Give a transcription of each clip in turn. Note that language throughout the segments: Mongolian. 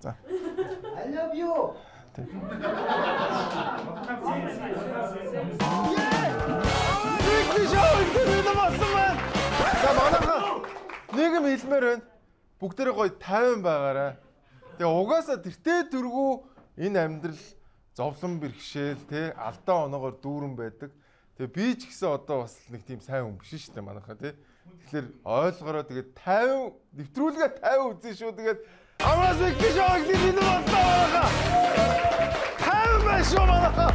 За. I love you. За манайха нийгэм хэлмээр байна. Бүгдээрээ гоё 50 байгаарай. Тэгээ угаасаа тэртээ дөрвөө энэ амьдрал зовлон бэрхшээл те алдаа оноогоор дүүрэн байдаг. Тэгээ би ч гэсэн одоо бас нэг тийм сайн хүн биш шүү дээ манайха те. Тэгэхээр ойлгороо тэгээд 50 нэвтрүүлгээ 50 үзэн шүү. Тэгээд амаас ихтэй шоог нэг боллоо. 50 маш шүү манайха.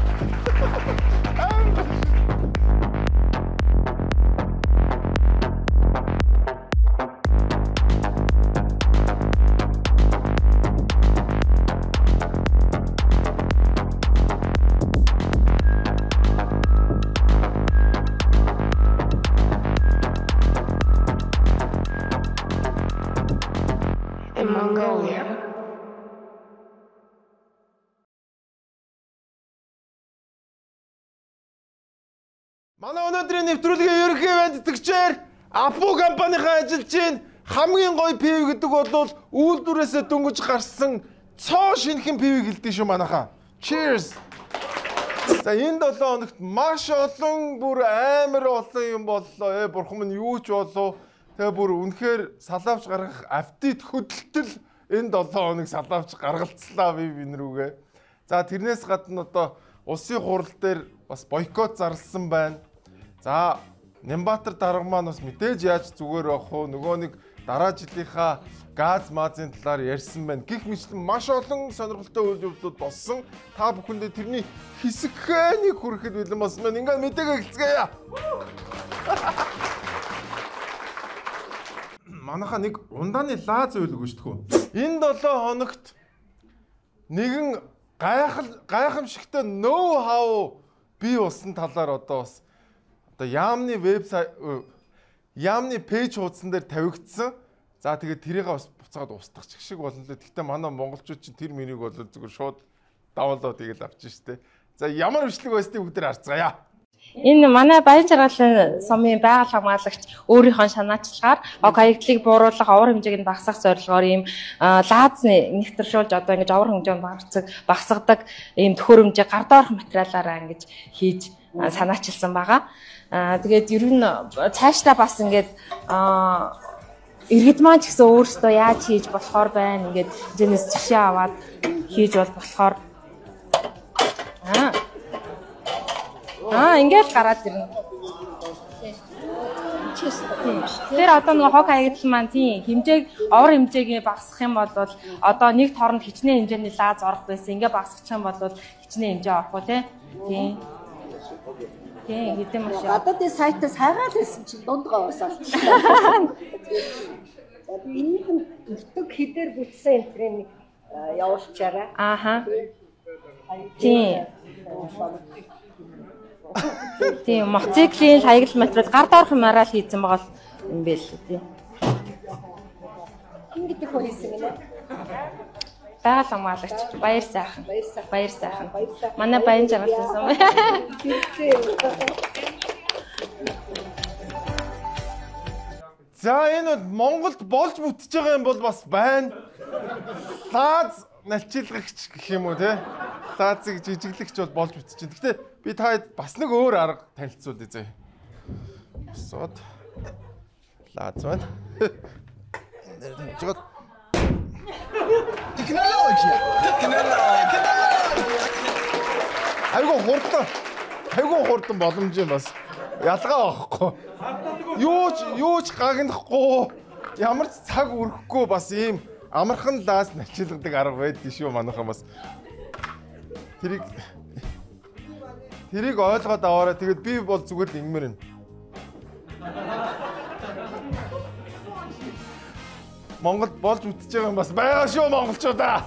Mongolia. Манай өнөөдрийн нэвтрүүлгийн ерөнхий бэлтгэгчээр Апу компанийн ажилчин хамгийн гоё пив гэдэг бол үйлдвэрээсээ дөнгөж гарсан цоо шинхэн пивийг хэлдэг шүү манайхаа. Cheers. За энэ 7 хоногт маш олон бүр амар олон юм боллоо. Бурхан минь юу ч болов. Тэгээ бүр үнэхээр салаавч гаргах автит хөдөлтөл энэ 7 хоног салаавч гаргалцлаа бин рүүгээ. За тэрнээс гадна одоо улсын хурал дээр бас бойкот зарласан байна. За Нямбатар дарга маань бас мэдээж яаж зүгээр байх вэ? Нөгөө нэг дараа жилийнхаа газ маазын талаар ярьсан байна. Гэх мэтлэн маш олон сонирхолтой үйл явдлууд болсон. Та бүхэндээ тэрний хэсэгхэн нэг хүрэхэд бэлэн болсон байна. Ингээд мэдээгээ хэлцгээе. Манайха нэг ундааны лаа зүйл өгнө шүү дээ. Энэ 7 хоногт нэгэн гайхамшигтай ноу хау бий болсон талаар одоо бас одоо яамны вебсайт яамны пэйж хуудсан дээр тавигдсан. За тэгээд тэрийг бас буцаад устгах шиг болно лээ. Гэхдээ манай монголчууд чинь тэр минийг бол зүгээр шууд давуулаад тэгэл авчих штэ. За ямар бичлэг байсныг бүгд харцгаая. Энэ манай баян жаргалын сумын байгаль хамгаалагч өөрийнхөө санаачлагаар ог хаягдлыг бууруулах, овор хэмжээг нь багасгах зорилгоор ийм лаазны нэвтрүүлж одоо ингэж овор хэмжээнд багасгадаг ийм төхөөрөмжийг гар доорх материалаараа ингэж хийж санаачилсан байгаа. Тэгээд ер нь цаашдаа бас ингээд иргэд маань ч гэсэн өөрсдөө яаж хийж болохоор байна. Ингээд зэнэс жишээ аваад хийж бол болохоор ингээд гараад ирнэ. Тэр одоо нэг хог хаягдл маань тийм хэмжээг овор хэмжээг багасгах юм бол одоо нэг торонд хичнээн хэмжээний лаз орох байсан. Ингээ багасгах юм бол хичнээн хэмжээ орох уу тий. Тийм хэдэн маш. Одоо тий сайтаас хайгаад байсан чинь дунд говоосаа. За энэ нутаг хідээр бүтсэн энтрийг явуулчаарай. Ааха. Тийм. Тийм мотоциклийн хаягдл материал гар доорх материал хийсэн байгаа юм байл л тий. Хин гэдэг хөө хийсэн юм бэ? Байгаль хамгаалагч баяр сайхан. Баяр сайхан. Манай баян жаргалсан сум. За энэ Монголд болж бүтэж байгаа юм бол бас байна. Лааз налчилгагч гэх юм уу те. Лаазыг жижиглэгч бол болж бүтэж байна. Гэхдээ би та хэд бас нэг өөр арга танилцуулъя зэ. Сод лааз байна. Жоод технологи. Айгу хурдан боломж юм бас. Ялгаа байхгүй. Юу ч гагнахгүй. Ямар ч цаг өрөхгүй бас ийм амархан лаас начилгадаг арга байдаг шүү манайхан бас. Тэрийг ойлгоод аваарай. Тэгээд би бол зүгээр л ингэмэр юм. Монгол болж үтж байгаа юм бас байгаа шүү монголчуудаа.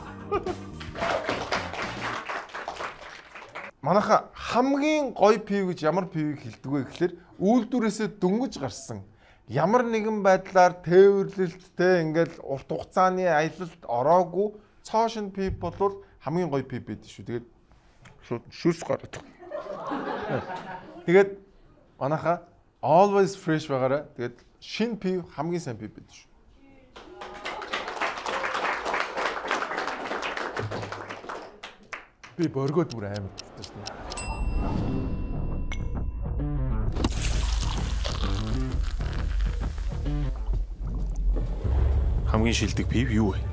Манайха хамгийн гоё пив гэж ямар пивийг хэлдэг вэ гэхээр үйлдвэрээсээ дөнгөж гарсан. Ямар нэгэн байдлаар тээвэрлэлттэй ингээл урт хугацааны аялалд ороогүй цоошин пив бол хамгийн гоё пив байдаг шүү. Тэгээд шууд шүрс гараад. Тэгээд манайха always fresh байгаарай. Тэгээд шинэ пив хамгийн сайн пив байдаг шүү. Би боргоод бүр амар дуртай шүү дээ. Хамгийн шилдэг пив юу вэ?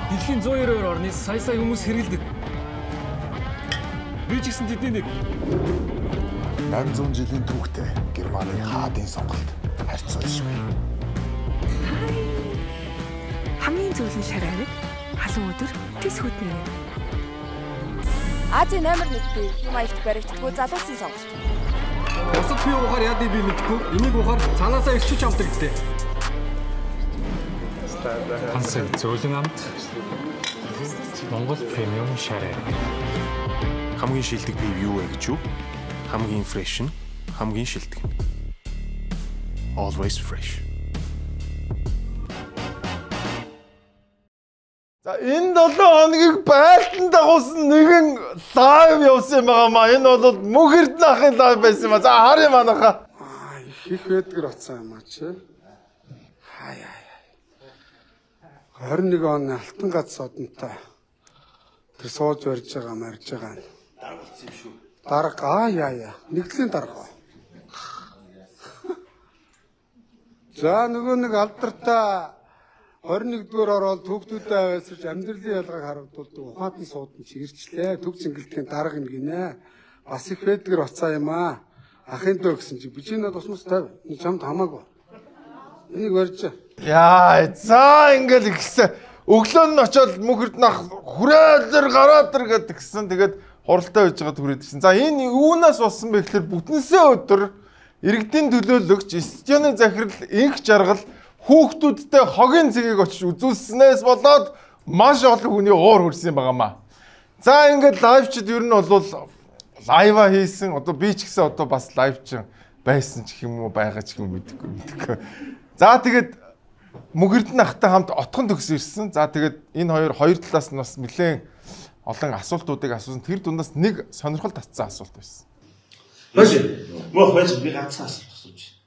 Дэлхийн 192 орны сая хүмүүс хэрэгэлдэг. Би ч гэсэн тэдний нэг. 800 жилийн түүхтэй Германы хаадын сонголт харьцуулшгүй. Хамгийн зөвлөн шараарэг халуун өдөр тис хөдний. Азийн номер 1 бий. Юм аялт баригддаггүй залуусын сонголт. Бусад пив ухаар яд би мэдгүй. Энийг ухаар цаанаасаа ирчүүч авдаг гэдэг. Хансаг зөөлөн амт. Монгол премиум шараарэг. Хамгийн шилдэг пив юу вэ гэж юу? Хамгийн фрэш нь, хамгийн шилдэг. Always fresh. За энэ 7 хоногийг байлтан дагуулсан нэгэн лайв явсан байгаамаа. Энэ бол мөхөрд нахын лайв байсан юм аа. За харъя манайха. Их байдгэр оцсон юм аа чи. Хаяа. 21 оны алтан гац содонтой. Тэр сууж барьж байгаа марж байгаа. Даргалцсан юм шүү. Дарга яа. Нэгдлийн дарга. За нөгөө нэг алдартай 21-р ороод төгтүүдэд аваасарч амьдралын ялгааг харагдуулдаг ухаатан суудан чигэрчлээ. Төв цэнгэлтийн дарга юм гинэ. Бас их байдгэр оцсон юм аа. Ахын дөө гэсэн чи бичнэ тусмас тав. Чамд хамаагүй. Энийг барьж. Яа, за ингээл ихсэн. Өглөө нь очиод мөхөрд нах хүрээлэр гараад ир гэдэг гисэн. Тэгээд хуралтай байж байгаад хүрээд ирсэн. За энэ юунаас болсон бэ гэхээр бүтэнсээ өдөр иргэдийн төлөөлөгч стадионы захирал инх жаргал хүүхдүүдтэй хогийн цэгийг очиж үзүүлснээс болоод маш олон хүний уур хүрсэн байгаамаа. За ингээд лайвчд ер нь бол лайва хийсэн. Одоо би ч гэсэн одоо бас лайвч байсан ч юм уу байгаа ч юм мэдэхгүй. За тэгээд мөхөрд нахтай хамт отхон төгс ирсэн. За тэгээд энэ хоёр талаас нь бас нэлээд олон асуултуудыг асуусан. Тэр дундаас нэг сонирхол татсан асуулт байсан. Маш мөн байж би ганцхан асуулт асууж.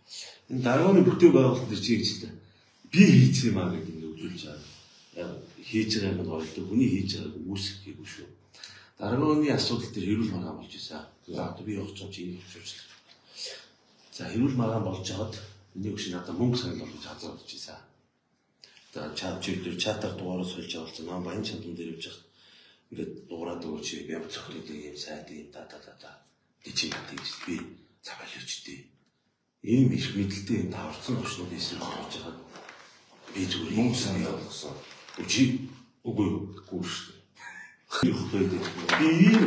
Энэ даргааны бүтээл байгуулалт дээр чи хэлжлээ. Би хийсэн юм аа гэдэг нь үзүүлж байгаа. Яг хийж байгаа юм ойлдог. Хүний хийж байгааг үүсгэх гэхгүй шүү. Даргааны асуудал дээр хэрүүл магаан болж ийсэн. За одоо би явах гэж чи хэлчихвч. За хэрүүл магаан болж жаад энийг шиг надад мөнгө санал болгож хазаад ийсэн. За чат чигээр чатаар дугаараа сольж авалцсан. Наа баян чандан дээр явж байгаа. Ингээд дуурайд өгөөч би ямар цогтойг юм сайд юм та. Дичи гэж би цагаалжтэй. Ийм их мэдлэлтэй даварцсан тушнууд ийсэн болж байгаа. Би зүгээр мөнгө санал болгосон. Үгүй шүү. Би ийм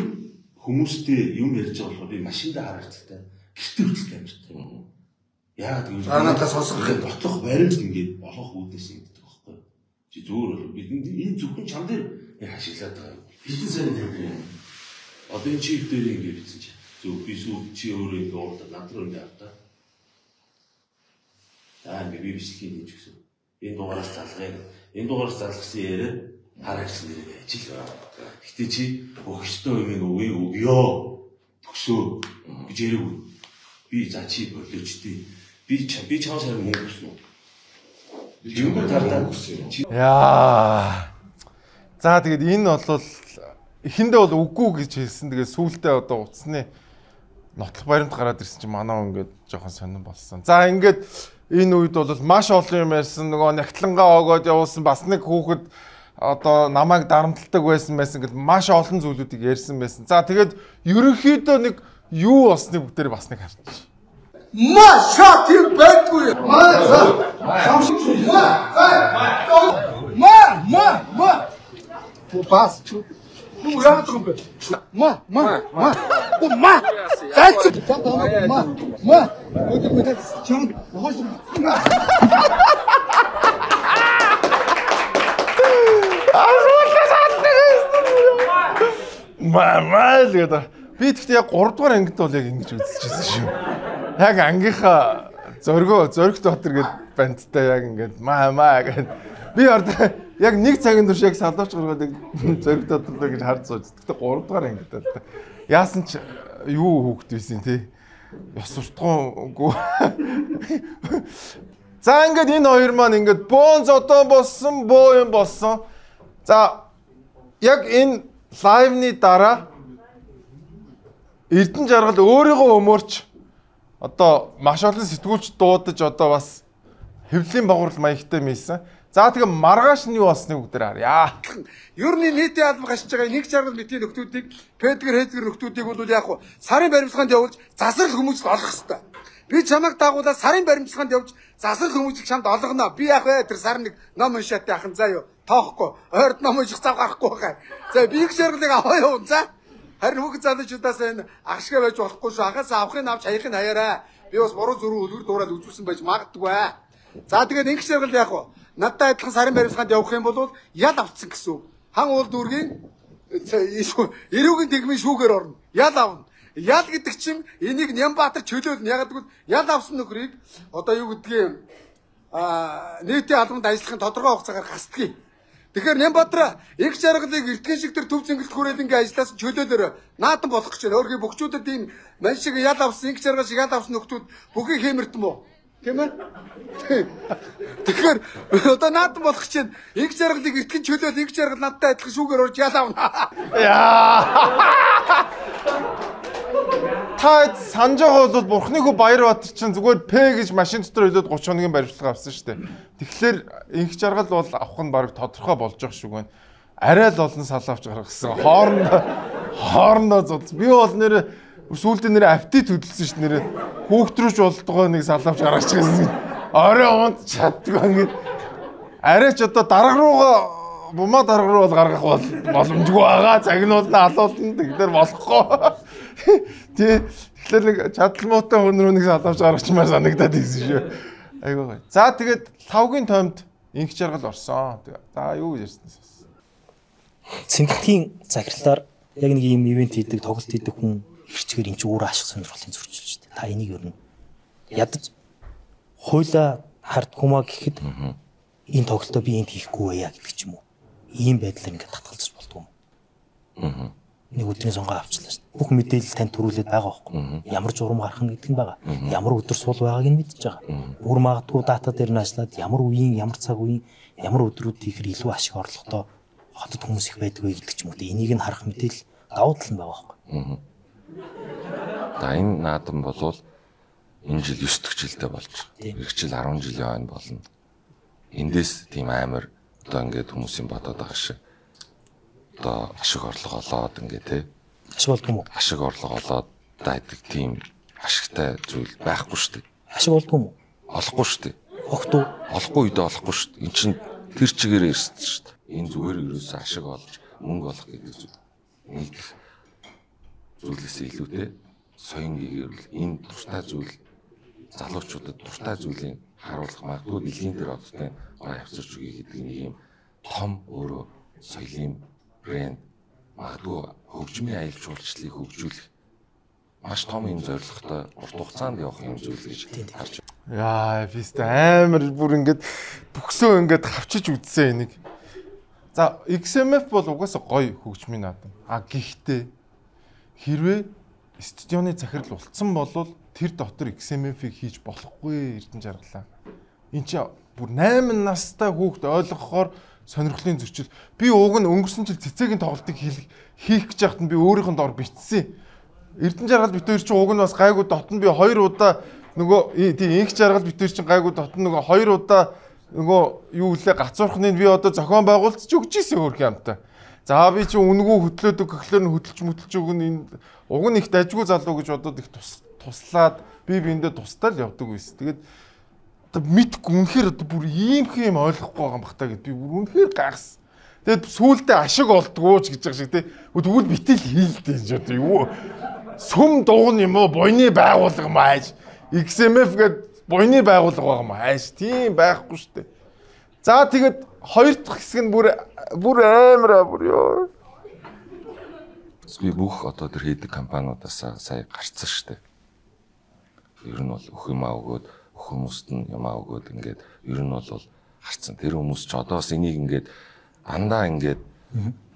хүмүүстэй юм ярьж байгаа болохоор би машиндаа харагддаг. Гэртээ хүртэл камертай. Яагаад гэвэл надаас сонсох юм ботлох баримт ингээд болох үүднээс ингэдэг байхгүй. Чи зүгээр бол бидэнд энэ зөвхөн чам дээр хашиглаад байгаа. Хэдэн сайн юм. Одоо энэ чип дээр ингээд бичсэн чи. Зөв би сүү чи өөрөө ингээд уулаад над руу ингээд автаа. Ингээд би бичлэгийг хийж гисэн. Энэ дугаараас залгая. Энэ дугаараас залгасан яриа хараагсан нэр ажил. Гэтэ чи өгчтөө юм өгөө. Төгсөө гэж яриаггүй. Би за чи болоочтой. Би чамаас харин мөнгө өгсөн үү? Юм тартаа өгсөн юм. Яа. За тэгээд энэ бол эхэндээ бол үгүй гэж хэлсэн. Тэгээд сүүлдээ одоо утасны нотлох баримт гараад ирсэн чинь манай ингээд жоохон сонирн болсон. За ингээд энэ үед бол маш олон юм ярьсан. Нөгөө нягтлангаа огоод явуулсан бас нэг хүүхэд одоо намайг дарамталдаг байсан гэд маш олон зүйлүүдийг ярьсан байсан. За тэгээд ерөнхийдөө нэг юу болсныг бүгдээр бас нэг харчих. Маша тийм байдгүй. Ма. Бас чу. Ну яагаад юм бэ? Ма. Зайч. Ма. Өдөр мэдээ чам хоош. Маа гэдэг. Би тэгтээ яг 3 дугаар ангид бол яг ингэж үзчихсэн шүү. Яг ангийнхаа зөрөгт дотор гээд бандтай яг ингээд маа гэд. Би яг нэг цагийн турш яг салууч гаргаад зөрөгт дотор л гэж харж сууж. Тэгтээ 3 дугаар ангид л та. Яасан ч юу хөөхт байсан тий. Ёс суртахуунгүй. За ингээд энэ хоёр маань ингээд бөөн зодон болсон, боо юм болсон. За яг энэ лайвны дараа Эрдэнэ жаргал өөрийгөө өмөрч одоо маш олон сэтгүүлч дуудаж одоо бас хэвлэлийн багварал маягтай мийсэн. За тэгээ маргааш нь юу болсныг бүгдээр харъя. Ер нь нийтийн албан гашиж байгаа нэг жаргал мэтийн нөхдүүдийг Педгэр Хэдгэр нөхдүүдийг бол яг хуу сарын баримтлаганд явуулж засрал хүмүүжил олох хэрэгтэй. Би чамайг дагуулаад сарын баримтлаганд явж засрал хүмүүжил чамд олгоно. Би яг тэр сар нэг ном уншаад яхан заа юу. Тоохгүй. Ойрд ном унших зав гарахгүй байгаа. За би их жаргалыг аваа явуун за. Харин хүүхэд залуучуудаас энэ агшгаа байж болохгүй шүү. Агаас авахын авч хаяхын хаяараа. Би бас буруу зүрх үлгэр дуурайд үзүүлсэн байж магадгүй. За тэгээд их жаргал яг уу. Надтай адилхан сарын баримтлаганд явах юм бол ял авцсан гэсэн үг. Хан уул дүүргийн эрүүгийн тэгмийн шүүгээр орно. Ял авна. Ял гэдэг чинь энийг Нямбаатар чөлөөлнө. Яг гэвэл ял авсан нөхрийг одоо юу гэдгийг нийтийн албанд ажиллахын тодорхой хугацаагаар гасдгийг. Тэгэхээр Нямбаатар их жаргалыг эртхэн шиг тэр төв зингэлт хүрээд ингээ ажилласан чөлөөлөөр наатан болох гэж байна. Өөрхий бөхчүүдэд ийм мань шиг ял авсан их жаргал шиг ял авсан нөхдүүд бүхий хэмэртэн мө. Тийм ээ? Тэгэхээр одоо наатан болох чинь их жаргалыг эртхэн чөлөөл их жаргал надтай адилхан шүүгээр орж ял авна. Яа. Та санаж байгаа бол Бурхныг Баярбаатар чинь зүгээр П гэж машин дотор хэлээд 30 хоногийн баримтлага авсан шүү дээ. Тэгэхээр инх жаргал бол авах нь баг тодорхой болж байгаа шүү гэн. Арай л олон сал авч гаргасан. Хоорондоо зулц. Би бол нэр сүүлдээ нэр авти төдөлсөн шүү нэр хүүхдрүүж болдгоо нэг сал авч гаргач гэсэн. Орой унд чаддгүй ингээд. Арай ч одоо дарга руугаа бумаа дарга руу бол гаргах боломжгүй байгаа. Загнуулна алуулна тэгэхээр болохгүй. Тэгэхээр нэг чадал муутай хүн рүү нэг салавч гаргачмаар санагдаад ирсэн шүү. Айгуу гай. За тэгээд 5-гийн тоймд инх жаргал орсон. За юу гэж ярьснаас. Цэнгэлтийн захирлаар яг нэг юм ивент хийдэг, тоглолт хийдэг хүн ирчгээр эн чинь өөрөө ашиг сонирхлын зөрчилж шүү дээ. Та энийг ер нь ядаж хуулаа хардгуумаа гэхэд энэ тоглолтоо би энд хийхгүй яа гэдэг ч юм уу. Ийм байдлаар ингээд татгалзаж болдгоо юм. Нэг өдрийн сонгоо авчлаа шүү дээ. Бүх мэдээлэл танд төрүүлээд байгаа байхгүй. Ямар журам гарах нь гэдэг нь байгаа. Ямар өдөр суул байгааг нь мэдчихэж байгаа. Бүр магадгүй дата дээр нь ажиллаад ямар үеийн, ямар цаг үеийн, ямар өдрүүд хийхэр илүү ашиг орлоготой хотод хүмүүс их байдаг вэ гэдэг ч юм уу. Энийг нь харах мэдээлэл давуу тал нь байгаа байхгүй. За энэ наадам болвол энэ жил 9 дахь жилдээ болж байгаа. Эх жил 10 жилийн хойно болно. Эндээс тийм амар одоо ингээд хүмүүсийн бодоод байгаа шиг одоо ашиг орлого олоод ингээ тий ашиг болдгоо юм уу? Ашиг орлого олоод дайдаг тийм ашигтай зүйл байхгүй шүү дээ. Ашиг болдгоо юм уу? Олохгүй шүү дээ. Огтуу олохгүй үедээ олохгүй шүү дээ. Эн чинь тэр чигээрээ ирсэн шүү дээ. Энэ зүгээр ерөөсөө ашиг олж мөнгө олох гэдэг зүйл. Нэг зүйлээс илүүтэй соён гээгэрвэл энэ дуртай зүйл залуучуудад дуртай зүйлийг харуулах магадгүй дэлхийн дээр одтой гой авчирч үгүй гэдэг нэг юм том өөрөө соёлын брэнд магадгүй хөгжмийн аялал жуулчлалыг хөгжүүлэх маш том юм зорилготой урт хугацаанд явах юм зүйл гэж харж байна. Яа, бист амар бүр ингээд бүхсөө ингээд хавчиж үдсэн энийг. За, XMF бол угаасаа гоё хөгжмийн наадам. Гэхдээ хэрвээ студионы захирал болцсон бол тэр дотор XMF-ийг хийж болохгүй Эрдэнэ жаргалаа. Энд чи бүр 8 настай хүүхд ойлгохоор сонирхлын зөрчил. Би уг нь өнгөрсөн жил цэцэгийн тоглолтыг хийх гэж яхад нь би өөрийнхөө доор бичсэн. Эрдэнэ жаргал битүүр чи уг нь бас гайгүй дотн би 2 удаа нөгөө тийм инх жаргал битүүр чи гайгүй дотн нөгөө 2 удаа нөгөө юу үлээ гацуурхныг би одоо зохион байгуулж өгч ийсэн хөрх юмтай. За би чи үнгүү хөтлөөд гэхлээр нь хөдөлж өгнө энэ уг нь их дажгүй залуу гэж бодоод их туслаад би биэндээ тустай л явдаг байсан. Тэгээд одоо мэдгүй үнэхээр одоо бүр ийм юм ойлгохгүй байгаа юм бах та гэд би бүр үнэхээр гайхсан. Тэгээд сүүлдээ ашиг олдгоо ч гэж байгаа шиг тий. Тэгвэл битэл хийлдэ энэ одоо юу сүм дугна юм уу буйны байгууллага мааж XMF гэдэг буйны байгууллага байгаа мааж тийм байхгүй шүү дээ. За тэгээд хоёр дахь хэсэг нь бүр амар бүр ёо. Би бүх одоо тэр хийдэг компаниудаас сая гарцсан шүү дээ. Ер нь бол өх юм өгөөд хүмүүст нь юм өгөөд ингээд ер нь бол харцсан. Тэр хүмүүс ч одоо бас энийг ингээд андаа ингээд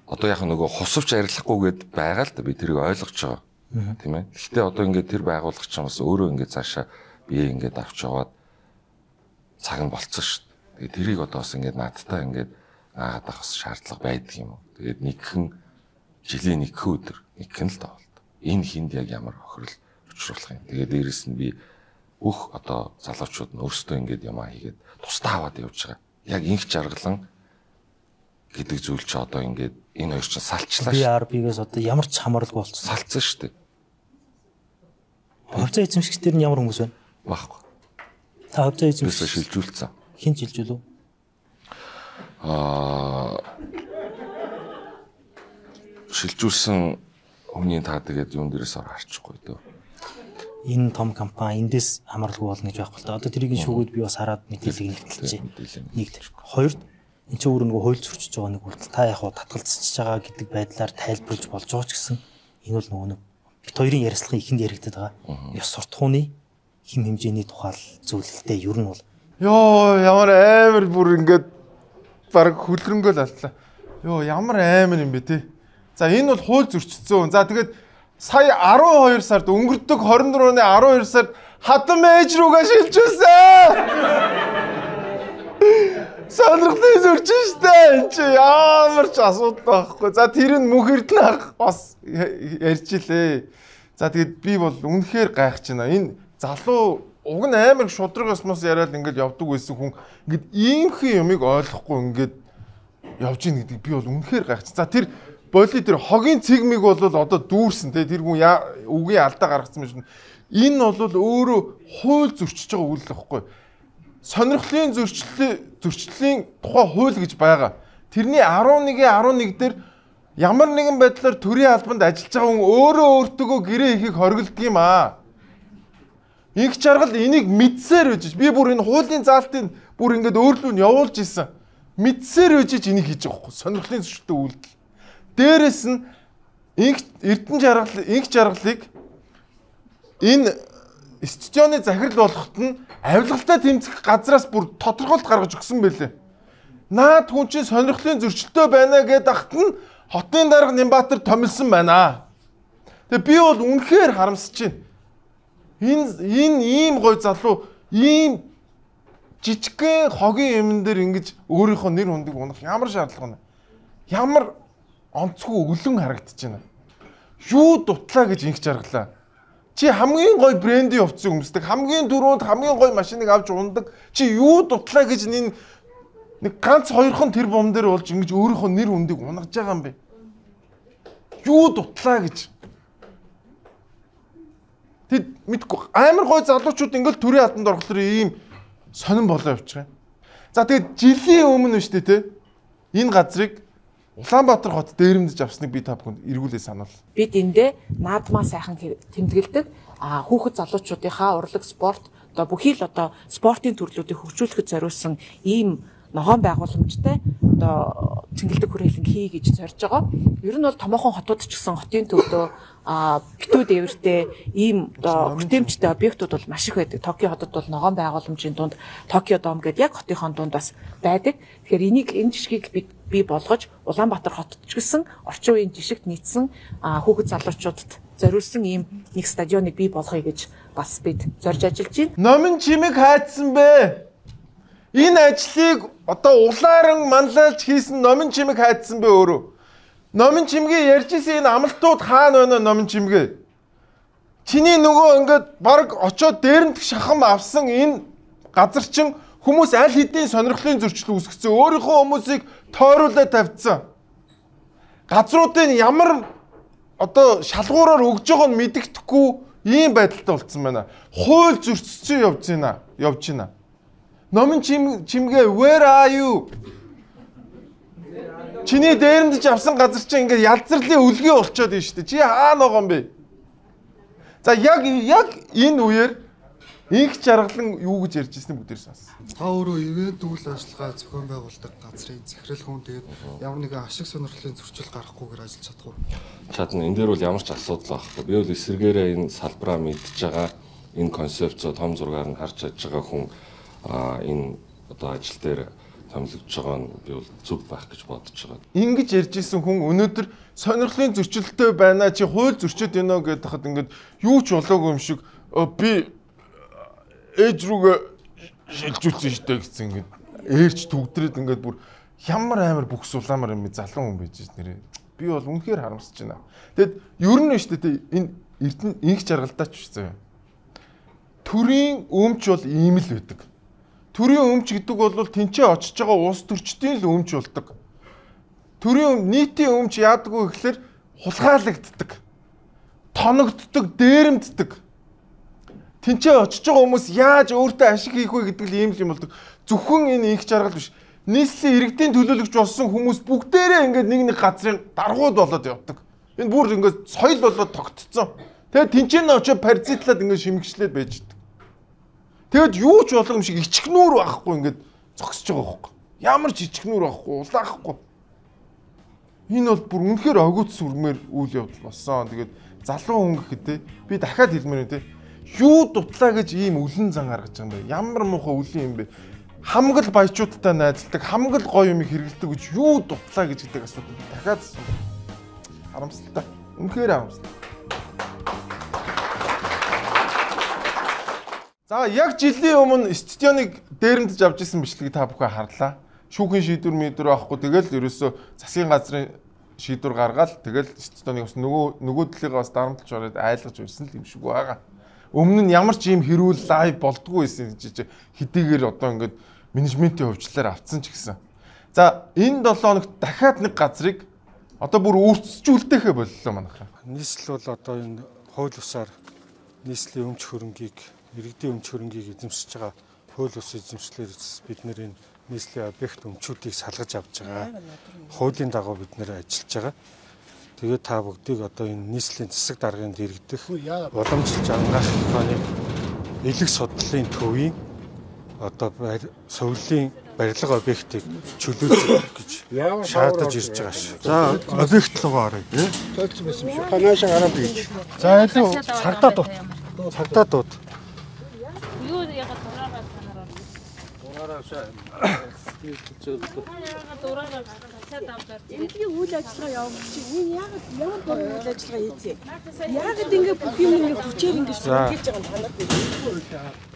одоо яг нөгөө хусавч арилахгүйгээд байгаа л да би тэрийг ойлгож байгаа. Тийм ээ. Гэхдээ одоо ингээд тэр байгууллага ч бас өөрөө ингээд цаашаа бие ингээд авч яваад цаг нь болцсон шүү дээ. Тэгээ тэрийг одоо бас ингээд надтай ингээд аагаад авах шаардлага байдаг юм уу. Тэгээд нэгхэн жилийн нэг өдөр нэг нь л тоглолт. Энэ хинд яг ямар хохирол учруулах юм. Тэгээд дээрэс нь би бүх одоо залуучууд нь өөрсдөө ингэж юм хийгээд тусдаа аваад явж байгаа. Яг инх жаргалан гэдэг зүйл чи одоо ингэж энэ хоёр чинь салчлаа шүү. BRB-гээс одоо ямар ч хамааралгүй болчихсон. Салцсан шүү дээ. Хувьцаа эзэмшигчдэр нь ямар хүмүүс байна? Баггүй. Та хувьцаа эзэмшигч шилжүүлсэн. Хэн шилжүүлв? Шилжүүлсэн хүний та тэгээд юун дээрээс харчихгүй дөө. Энэ том компани эндээс хамааралгүй болно гэж байхгүй л да. Одоо тэрийг шүүгүүд би бас хараад мэдээлэл нэгтэлжээ. Нэг тэр. Хоёрд энэ ч өөр нэг хууль зөрчиж байгаа нэг үйлдэл та яг хуу татгалзчихж байгаа гэдэг байдлаар тайлбарлаж болж байгаа ч гэсэн энэ бол нөгөө бит хоёрын ярилцлагын ихэнд яригдаад байгаа. Ёс суртахууны хим хэмжээний тухай зөвлөлтөө ер нь бол ёо ямар амар бүр ингээд баг хөлрөнгөө л алтлаа. Ёо ямар амар юм бэ те. За энэ бол хууль зөрчсөн. За тэгээд сая 12 сард өнгөрдөг 24-ны 12 сард хатан ээж рүүгээ шилжүүлсэн. Сонирхлын зөрчин штэ энэ чи ямар ч асуудал байхгүй. За тэр нь мөнх эрдэнэ бас ярьж илээ. За тэгээд би бол үнэхээр гайхаж байна. Энэ залуу уг нь амар шудраг осмос яриад ингээд явдаг байсан хүн ингээд иймхэн юмыг ойлгохгүй ингээд явж ийн гэдэг би бол үнэхээр гайхаж. За тэр боли тэр хогийн цэгмиг бол одоо дүүрсэн те тэр хүн үгийн алдаа гаргацсан юм шиг. Энэ бол өөрөө хууль зөрчиж байгаа үйл байхгүй. Сонирхлын зөрчлийн тухай хууль гэж байгаа. Тэрний 11 дээр ямар нэгэн байдлаар төрийн албанд ажиллаж байгаа хүн өөрөө өөртөө гэрээ хийхийг хоригддаг юм аа. Инх жаргал энийг мэдсээр үжиж би бүр энэ хуулийн заалтыг бүр ингээд өөрлөө нь явуулж исэн. Мэдсээр үжиж энийг хийж байгаа байхгүй. Сонирхлын зөрчилтэй үйлдэл. Дээрээс нь инх жаргалыг энэ студионы захирал болоход нь авилгалтай тэмцэх газраас бүр тодорхойлт гаргаж өгсөн байлээ. Наад хүн чинь сонирхлын зөрчилтэй байна гэдээ ахт нь хотын дарга Нямбатар томилсон байна. Тэгээ би бол үнэхээр харамсаж байна. Энэ ийм гой залуу ийм жижигхэн хогийн юмн дээр ингэж өөрийнхөө нэр хүндийг унах ямар шаардлага вэ? Ямар онцгүй өлөн харагдаж байна. Юу дутлаа гэж инх жаргалаа. Чи хамгийн гой брендийн хувцсыг өмсдөг, хамгийн түрүүнд хамгийн гой машиныг авч ундаг. Чи юу дутлаа гэж нэг ганц хоёрхон тэр бом дээр болж ингэж өөрийнхөө нэр хүндийг унагж байгаа юм бэ? Юу дутлаа гэж. Тэд мэдгүй амар гой залуучууд ингээл төрийн албанд орохлоор ийм сонирн болоо явчих юм. За тэгээд жилийн өмнө нь шүү дээ те. Энэ газрыг Улаанбаатар хот дээрэмдэж авсныг би та бүхэнд эргүүлээ сануул. Бид эндээ наадмаа сайхан тэмдэглэдэг хүүхэд залуучуудынхаа урлаг спорт одоо бүхий л одоо спортын төрлүүдийг хөгжүүлэхэд зориулсан ийм ногоон байгууламжтай одоо цэнгэлдэг хүрээлэн хий гэж зорж байгаа. Ер нь бол томоохон хотууд ч гэсэн хотын төвдөө битүү дээвэртэй ийм одоо хүртээмжтэй объектууд бол маш их байдаг. Токио хотод бол ногоон байгууламжийн дунд Токио дом гэдэг яг хотынхон дунд бас байдаг. Тэгэхээр энийг энэ жишгийг бий болгож Улаанбаатар хотод ч гэсэн орчин үеийн жишгт нийцсэн хүүхэд залуучуудад зориулсан ийм нэг стадионыг бий болгоё гэж бас бид зорж ажиллаж байна. Номын чимэг хайцсан бэ? Энэ ажлыг одоо улааран манлайлж хийсэн номын чимэг хайдсан бэ өөрөө. Номын чимгээ ярьж исэн энэ амлалтууд хаана байна номын чимгээ? Чиний нөгөө ингээд баг очоод дээрэмдэх шахам авсан энэ газар чин хүмүүс аль хэдийн сонирхлын зөрчил үүсгэсэн. Өөрийнхөө хүмүүсийг тойруулаад тавьдсан. Газруудын ямар одоо шалгуураар өгж байгааг нь мэддэхгүй ийм байдалтай болцсон байна. Хууль зөрчсөн явж байна. Номын чимгээ where are you? Чиний дээрэмдэж авсан газар чинь ингээд ялзарлын өлгий болчиход байна шүү дээ. Чи хаана байгаа юм бэ? За яг энэ үеэр инх жаргалан юу гэж ярьж ирсэн бүгдээр сонс. Та өөрөө ивент үйл ажиллагаа зохион байгуулдаг газрын захирал хүн тэгээд ямар нэгэн ашиг сонирхлын зөрчил гарахгүйгээр ажиллаж чадах уу? Чадна. Энэ дээр бол ямар ч асуудал байхгүй. Би бол эсэргээрээ энэ салбараа мэдж байгаа энэ концепцоо том зургаар нь харж чадж байгаа хүн энэ одоо ажил дээр томилогдож байгаа нь би бол зөв байх гэж бодож байгаа. Ингэж ярьж исэн хүн өнөөдөр сонирхлын зөрчилтэй байна. Чи хууль зөрчөөд байна гэдэг хахад ингээд юу ч болоогүй юм шиг би ээж рүүгээ шилжүүлсэн штэ гэсэн ингээд ээрч төгдрээд ингээд бүр ямар амар бүхс уламар юм залуу хүн байж нэрээ. Би бол үнэхээр харамсаж байна. Тэгэд ер нь шүү дээ энэ эрдэнэ инх жаргалдаач биш заяа. Төрийн өмч бол ийм л байдаг. Төрийн өмч гэдэг бол тэнцээ очиж байгаа улс төрчдийн л өмч болдог. Төрийн нийтийн өмч яадаггүй гэхэлэр хулгайлагддаг. Тоногддог, дээрэмддэг. Тэнцээ очиж байгаа хүмүүс яаж өөртөө ашиг хийх вэ гэдэг л ийм л юм болдог. Зөвхөн энэ инх жаргал биш. Нийслэлийн иргэдийн төлөөлөгч болсон хүмүүс бүгдээрээ ингээд нэг газрын даргууд болоод явдаг. Энэ бүр ингээд соёл болоод тогтцсон. Тэгээд тэнцэн очоод паразитлаад ингээд шимэгчлээд байж идэг. Тэгэд юу ч болгоом шиг ичгнүүр байхгүй ингээд зогсож байгаа байхгүй. Ямар ч ичгнүүр байхгүй, улаахгүй. Энэ бол бүр үнэхээр огт сүрмээр үйл явдал болсон. Тэгээд залуу хүн гэхэд би дахиад хэлмээр үү те. Юу дутлаа гэж ийм үлэн зан гаргаж байгаа юм бэ? Ямар муухай үлэн юм бэ? Хамгал баячуудтай найзалдаг, хамгал гоё юм хэрэгэлдэг гэж юу дутлаа гэж гэдэг асуудал дахиад харамсалтай. Үнэхээр харамсалтай. За яг жилийн өмнө студионыг дээрэмдэж авч исэн бичлэгийг та бүхэн харлаа. Шүүхийн шийдвэр мэдвэр авахгүй тэгэл ерөөсөө засгийн газрын шийдвэр гаргаад тэгэл студионыг бас нөгөө талыгаас дарамтлж ороод айлгаж ирсэн л юм шиг байгаа. Өмнө нь ямар ч юм хэрүүл лайв болдгоо байсан гэж хэдийгээр одоо ингээд менежментийн хөвчлөлөөр авцсан ч гэсэн. За энэ 7 хоногт дахиад нэг газрыг одоо бүр үрцжүүлдэхэ боллоо манайхаа. Нийслэл бол одоо энэ хууль усаар нийслэлийн өмч хөрөнгийг, иргэдийн өмч хөрөнгийг эзэмшиж байгаа хууль ус эзэмшлэр бид нэр энэ нийслэлийн объект өмчүүдийг салгаж авч байгаа. Хуулийн дагуу бид нэр ажиллаж байгаа. Тэгээд та бүгдийг одоо энэ нийслэлийн засаг дарганд иргэдэх уламжлалт ангаах ухааны элэг судлалын төвийн одоо сувлын барилга объектыг чөлөөлөх гэж шаардаж ирж байгаа шүү. За объект руугаа оръё тий. Толцсон байсан шүү. Ханаашаа гараад бийж. За илүү цагдаа дуут. Цагдаа дуут. Юу ягаад дураараа танаар орно. Дураараа Эндгийн үйл ажиллагаа явуулах чинь энэ яагаад ямар бор үйл ажиллагаа хийцээ? Яагаад ингэ бүх юм ингэ хүчээр ингэ шүлгэж байгаа юм танад?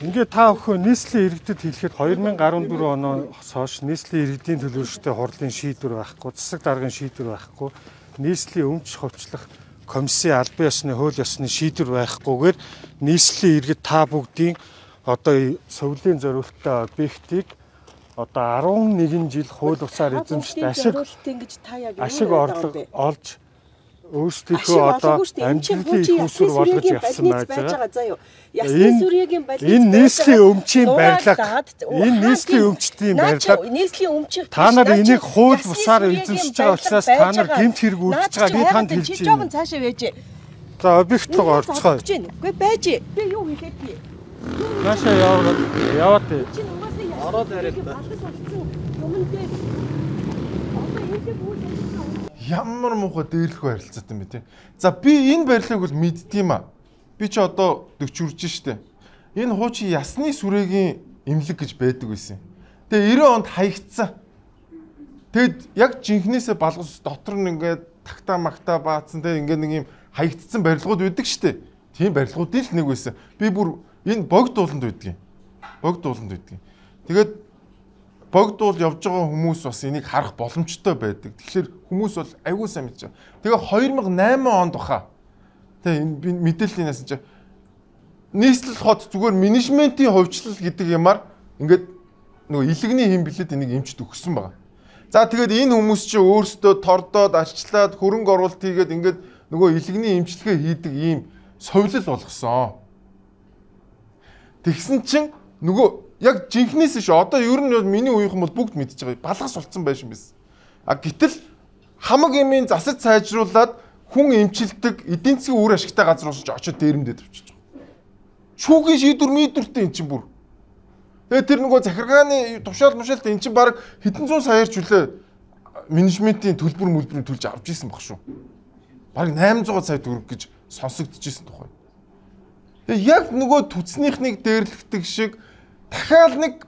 Ингээ та өхөө нийслэлийн иргэдэд хэлэхэд 2014 оноос хойш нийслэлийн иргэдийн төлөөлөлтөй хурлын шийдвэр байхгүй, засаг даргын шийдвэр байхгүй, нийслэлийн өмч хувьчлах комиссийн албан ёсны хууль ёсны шийдвэр байхгүйгээр нийслэлийн иргэд та бүгдийн одоо сувлийн зориулалттай объектыг одоо 11 жил хууль усаар эзэмшиж ашиг орлого олж өөрсдийнхөө одоо амжилтын их усүр болгож явсан байж байгаа. Энэ нийслэлийн өмчийн барилга, энэ нийслэлийн өмчтийн барилга. Та нар энийг хууль усаар эзэмшиж байгаа учраас та нар гэмт хэрэг үйлдэж байгаа би танд хэлж байна. За объект руу орцгоо. Үгүй байж. Би юу хийхэд би. Наашаа яваад. Ороод хараад ба. Ямар муухай дээрлэхгүй харилцаад юм бэ те. За би энэ барилгыг бол мэддэг юм а. Би ч одоо 40 үрж штэ. Энэ хуучин ясны сүрээгийн эмнэлэг гэж байдаг байсан. Тэгээ 90 онд хаягдсан. Тэгэд яг жинхнээсээ балгас дотор нь ингээд тагтаа магтаа баацсан те ингээд нэг юм хаягдсан барилгууд байдаг штэ. Тийм барилгуудын л нэг байсан. Би бүр энэ богд ууланд байдгийн. Богд ууланд байдгийн. Тэгээд богд уул явж байгаа хүмүүс бас энийг харах боломжтой байдаг. Тэгэхээр хүмүүс бол аягүй сайн мэдж байгаа. Тэгээ 2008 онд баха. Тэгээ энэ мэдээллийн яасан чи нийслэл хот зүгээр менежментийн хувьчлал гэдэг юмар ингээд нөгөө илэгний хэм билет энийг эмчд өгсөн байгаа. За тэгээд энэ хүмүүс чи өөрсдөө тордоод арчлаад хөрөнгө оруулалт хийгээд ингээд нөгөө илэгний эмчилгээ хийдэг ийм совлол болгосон. Тэгсэн чинь нөгөө яг жинхнээс ш одоо ер нь миний үеийнхэн бол бүгд мэдж байгаа. Балгас болцсон байшин биз. А гэтэл хамаг юмын засаж сайжруулад хүн эмчилдэг эдийн засгийн үр ашигтай газар уусч очоод дээрэмдээд авчиж байгаа. Шүүхийн шийдвэр мэдвэртэй эн чинь бүр. Тэгээ тэр нөгөө захиргааны тушаал мушаалт эн чинь баг хэдэн зуун саяар ч үлээ менежментийн төлбөр мөлбөрийг төлж авч исэн баг шүү. Баг 800 сая төгрөг гэж сонсогдчихсэн тухай. Тэгээ яг нөгөө түцнийхнийг дээрлэгдэг шиг дахиад нэг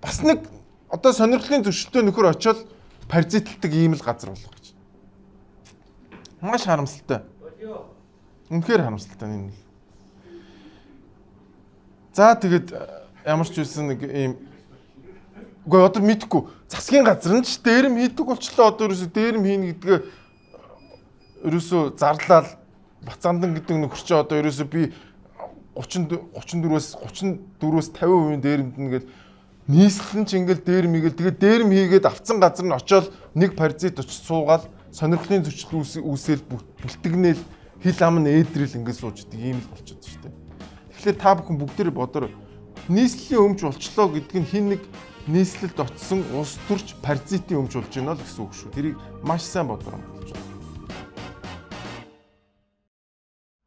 бас нэг одоо сонирхлын зөрчилтэй нөхөр очиод паразитлдаг ийм л газар болох гэж. Маш харамсалтай. Үнэхээр харамсалтай юм. За тэгээд ямар ч үсэн нэг ийм үгүй одоо мэдхгүй засгийн газар нь ч дээрэм хийдэг болчлоо одоо ерөөсө дээрэм хийнэ гэдгээ ерөөсөө зарлал Бацаандан гэдэг нөхөр чи одоо ерөөсөө би 34-өөс 50% дээрэмдэнэ гэд нийслэн ч ингээл дээрм хийгээл тэгээд дээрм хийгээд авцсан газар нь очиод нэг паразит очиж суугаад сонирхлын зөрчил үүсэл бэлтгэнэл хил ам нь ээдрэл ингээд сууж идэг юм л болчиход шүү дээ. Тэгэхээр та бүхэн бүгдээрээ бодоор нийслэлийн өмч болчлоо гэдэг нь хин нэг нийслэлд очисон улс төрч паразитын өмч болж байна л гэсэн үг шүү. Тэрийг маш сайн бодоор болж байна.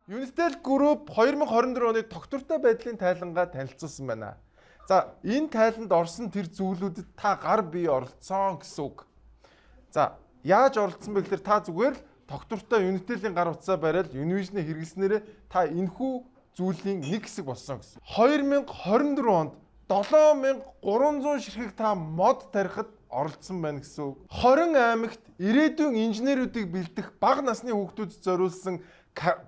Unitel Group 2024 оны тогтвортой байдлын тайлангаа танилцуулсан байна. За, энэ тайланд орсон тэр зүйлүүдэд та гар бие оролцсон гэсэн үг. За, яаж оролцсон бэ гэхээр та зүгээр л тогтвортой Unitel-ийн гар утсаа бариад Univision-ыг хэрэглэснээрээ та энэхүү зүйлийн нэг хэсэг болсон гэсэн. 2024 онд 7300 ширхэг та мод тарихад оролцсон байна гэсэн үг. 20 аймагт ирээдүйн инженеруудыг бэлдэх бага насны хүүхдүүдэд зориулсан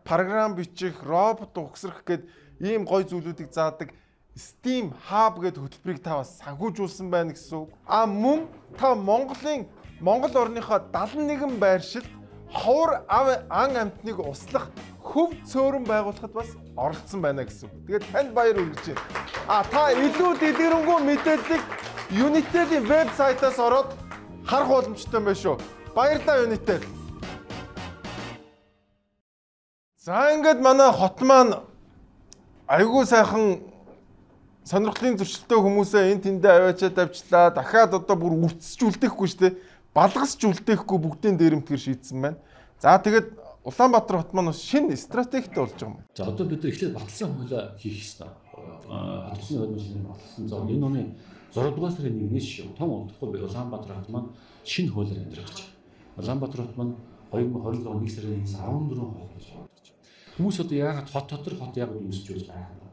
програм бичих, робот угсрах гэд ийм гой зүйлүүдийг заадаг Steam Hub гэдэг хөтөлбөрийг та бас санхүүжүүлсэн байна гэсэн үг. Мөн та Монгол орныхоо 71 байршилд ховор ан амтныг услах хөв цөөрөн байгуулахад бас оролцсон байна гэсэн үг. Тэгээд танд баяр хүргэж байна. Та илүү дэлгэрэнгүй мэдээллийг Unitel-ийн вебсайтаас ороод харах боломжтой байна шүү. Баярлалаа Unitel. За ингээд манай хот маань айгүй сайхан сонирхлын зөрчилтэй хүмүүсээ энэ тэндээ аваачаад авчлаа. Дахиад одоо бүр үрцэж үлдээхгүй шүү дээ. Балгасч үлдээхгүй бүгдийн дээрэмтгэр шийдсэн байна. За тэгээд Улаанбаатар хот маань шинэ стратегитэй болж байгаа юм. За одоо бид эхлээд баталсан хуулиа хийх ёстой. Хатгасны хууль шинэ баталсан. За энэ оны 6 дугаар сарын 1-ээс шүү. Том удахгүй Улаанбаатар хот маань шинэ хуулиар амьдрах гэж. Улаанбаатар хот маань 2020 оны 1 сарын 14 хууль гэж байна. Хүмүүс одоо яагаад хот яагаад үүсэж байгаа юм бэ?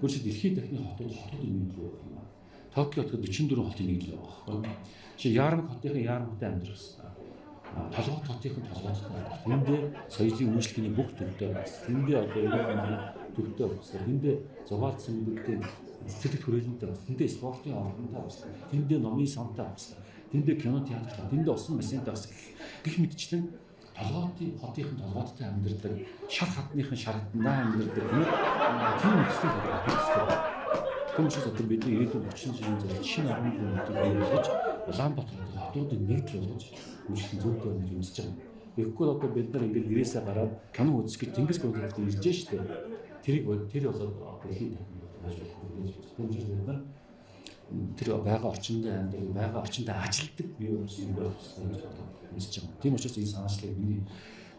Өөрөөр дэлхийн дахны хотуудын нэг л байна. Токио хотод 44 хотын нэг л байна. Чи Ярмаг хотын Ярмагтай амьдрах хэрэгтэй. Толгойд хотын толгойдтай. Тэндээ соёлын үйлчлэгийн бүх төвтэй бас. Тэндээ одоо энэ төвтэй бас. Тэндээ зугаалсан мэдээ сэтгэл хүрээлэнтэй бас. Тэндээ спортын орнтой бас. Тэндээ номын самтай бас. Тэндээ кино театртай. Тэндээ усан бассейнтай бас. Гэх мэтчлэн толгойдын хотын толгойдтай амьдрдаг, шар хатныхын шаргатандаа амьдрдаг тийм нөхцөл байдаг. Хүмүүс одоо бидний ирээдүйн 30 жилийн зэрэг шинэ аргын төлөвлөлтөд биелүүлж Улаанбаатар хотуудын нэгдэл болгож үйлчлэн зөвлөд байна гэж үзэж байгаа. Тэгэхгүй одоо бид нар ингээд ирээсээ гараад кино үзэх гэж Тэнгис гүрэлд ирж штэ. Тэр болоод дэлхийн бид нар тэр байгаа орчиндээ амьдрал, байгаа орчиндээ ажилтдаг бие болсон юм байна. Үзэж байгаа. Тийм учраас энэ санаачлалыг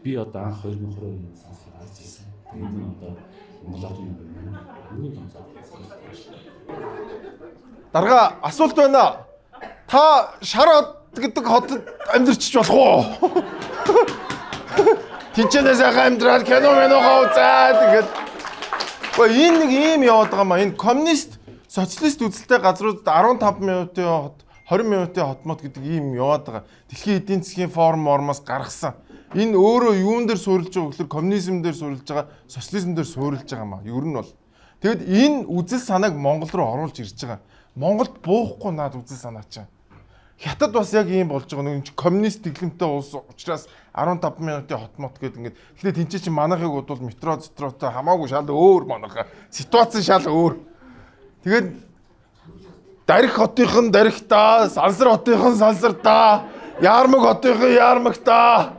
би одоо анх 2020 оны санаачлалыг харж ирсэн. Тэгээд энэ одоо Монголын Дарга асуулт байна. Та Шарот гэдэг хотод амьдарч болох уу? Тинчэнэ сайхан амьдрал кино үзээд тэгээд энэ нэг юм яваад байгаа маа. Энэ коммунист социалист үзэлтэй газруудад 15 минутын хот 20 минутын хотмод гэдэг ийм яваад байгаа. Дэлхийн эдийн засгийн форум ормоос гаргасан. Энэ өөрөө юун дээр суурилж байгаа гэхээр коммунизм дээр суурилж байгаа, социализм дээр суурилж байгаа маа. Ер нь бол. Тэгэд энэ үзэл санааг Монгол руу оруулж ирж байгаа. Монголд буухгүй наад үзэл санаа чинь. Хятад бас яг ийм болж байгаа. Нэг коммунист дэглэмтэй улс учраас 15 минутын хотмот гэдэг ингээд. Тэгэхээр тэнцээ чи манайхыг бодвол метро зэтротой хамаагүй шал өөр манайхаа. Ситуац шал өөр. Тэгээд Дарих хотынхан дарихтаа, Сансар хотынхан сансартаа, Ярмаг хотынхан ярмагтаа,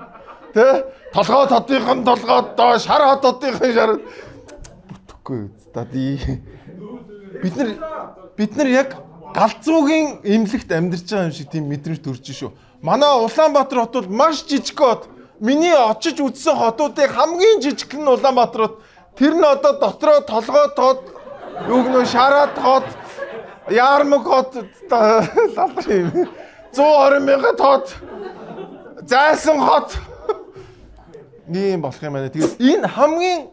тэ? Толгой хотынхан толгойдоо, Шар хотынхан шар. Бүтэхгүй стади. Бид нар яг галзуугийн эмнэлэгт амьдарч байгаа юм шиг тийм мэдрэмж төрж шүү. Манай Улаанбаатар хот бол маш жижиг хот. Миний очиж үзсэн хотуудын хамгийн жижиг нь Улаанбаатар хот. Тэр нь одоо дотроо толгой тод, юу гэнэ Шараад хот, Ярмаг хот лалах юм. 120 мянган хот. Зайсан хот. Ийм болох юм байна. Тэгээд энэ хамгийн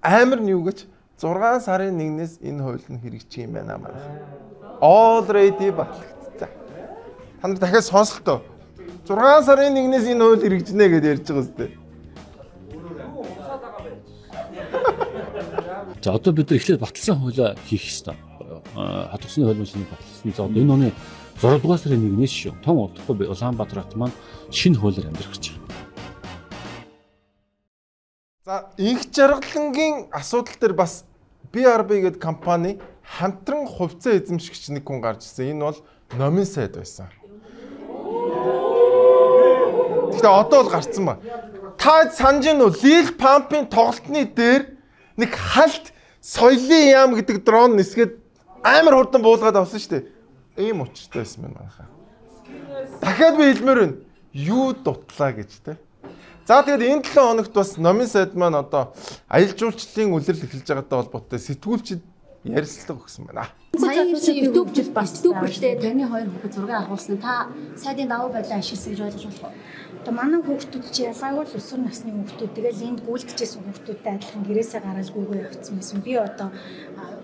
амар нь юу гэж 6 сарын 1-ээс энэ хууль нь хэрэгжих юм байна манай. Already батлагдсан. Та нар дахиад сонслоо. 6 сарын 1-ээс энэ хууль хэрэгжинэ гэж ярьж байгаа үстэй. За одоо бид нар эхлээд баталсан хуулиа хийх ёстой. Хатгасны хууль машины баталсан. За одоо энэ оны 6 дугаар сарын 1-ээс шүү. Том удахгүй Улаанбаатар хот маань шинэ хуулиар амьдрах гэж байна. За инх жаргалангийн асуудал дээр бас BRB гэдэг компани хамтран хувьцаа эзэмшигч нэг хүн гарч ирсэн. Энэ бол номын сайд байсан. Гэхдээ одоо бол гарцсан ба. Та санаж нь Lil Pump-ийн тоглолтны дээр нэг халт соёлын яам гэдэг дрон нисгээд амар хурдан буулгаад авсан шүү дээ. Ийм учиртай байсан байна манайхаа. Дахиад би хэлмээр байна. Юу дутлаа гэж те. За тэгээд энэ 7 хоногт бас номын сайд маань одоо аялал жуулчлалын үлрэл эхэлж байгаатай холбоотой сэтгүүлчид ярилцлага өгсөн байна. Сая YouTube жил бас YouTube-тэй таны хоёр хүүхэд зураг авахулсан. Та сайдын давуу байдлаа ашигласан гэж ойлгож болох уу? Одоо манай хүүхдүүд чи ялгаагүй л өсвөр насны хүүхдүүд тэгэл энд гүйлдэжсэн хүүхдүүдтэй адилхан гэрээсээ гараад гүйгээ явцсан байсан. Би одоо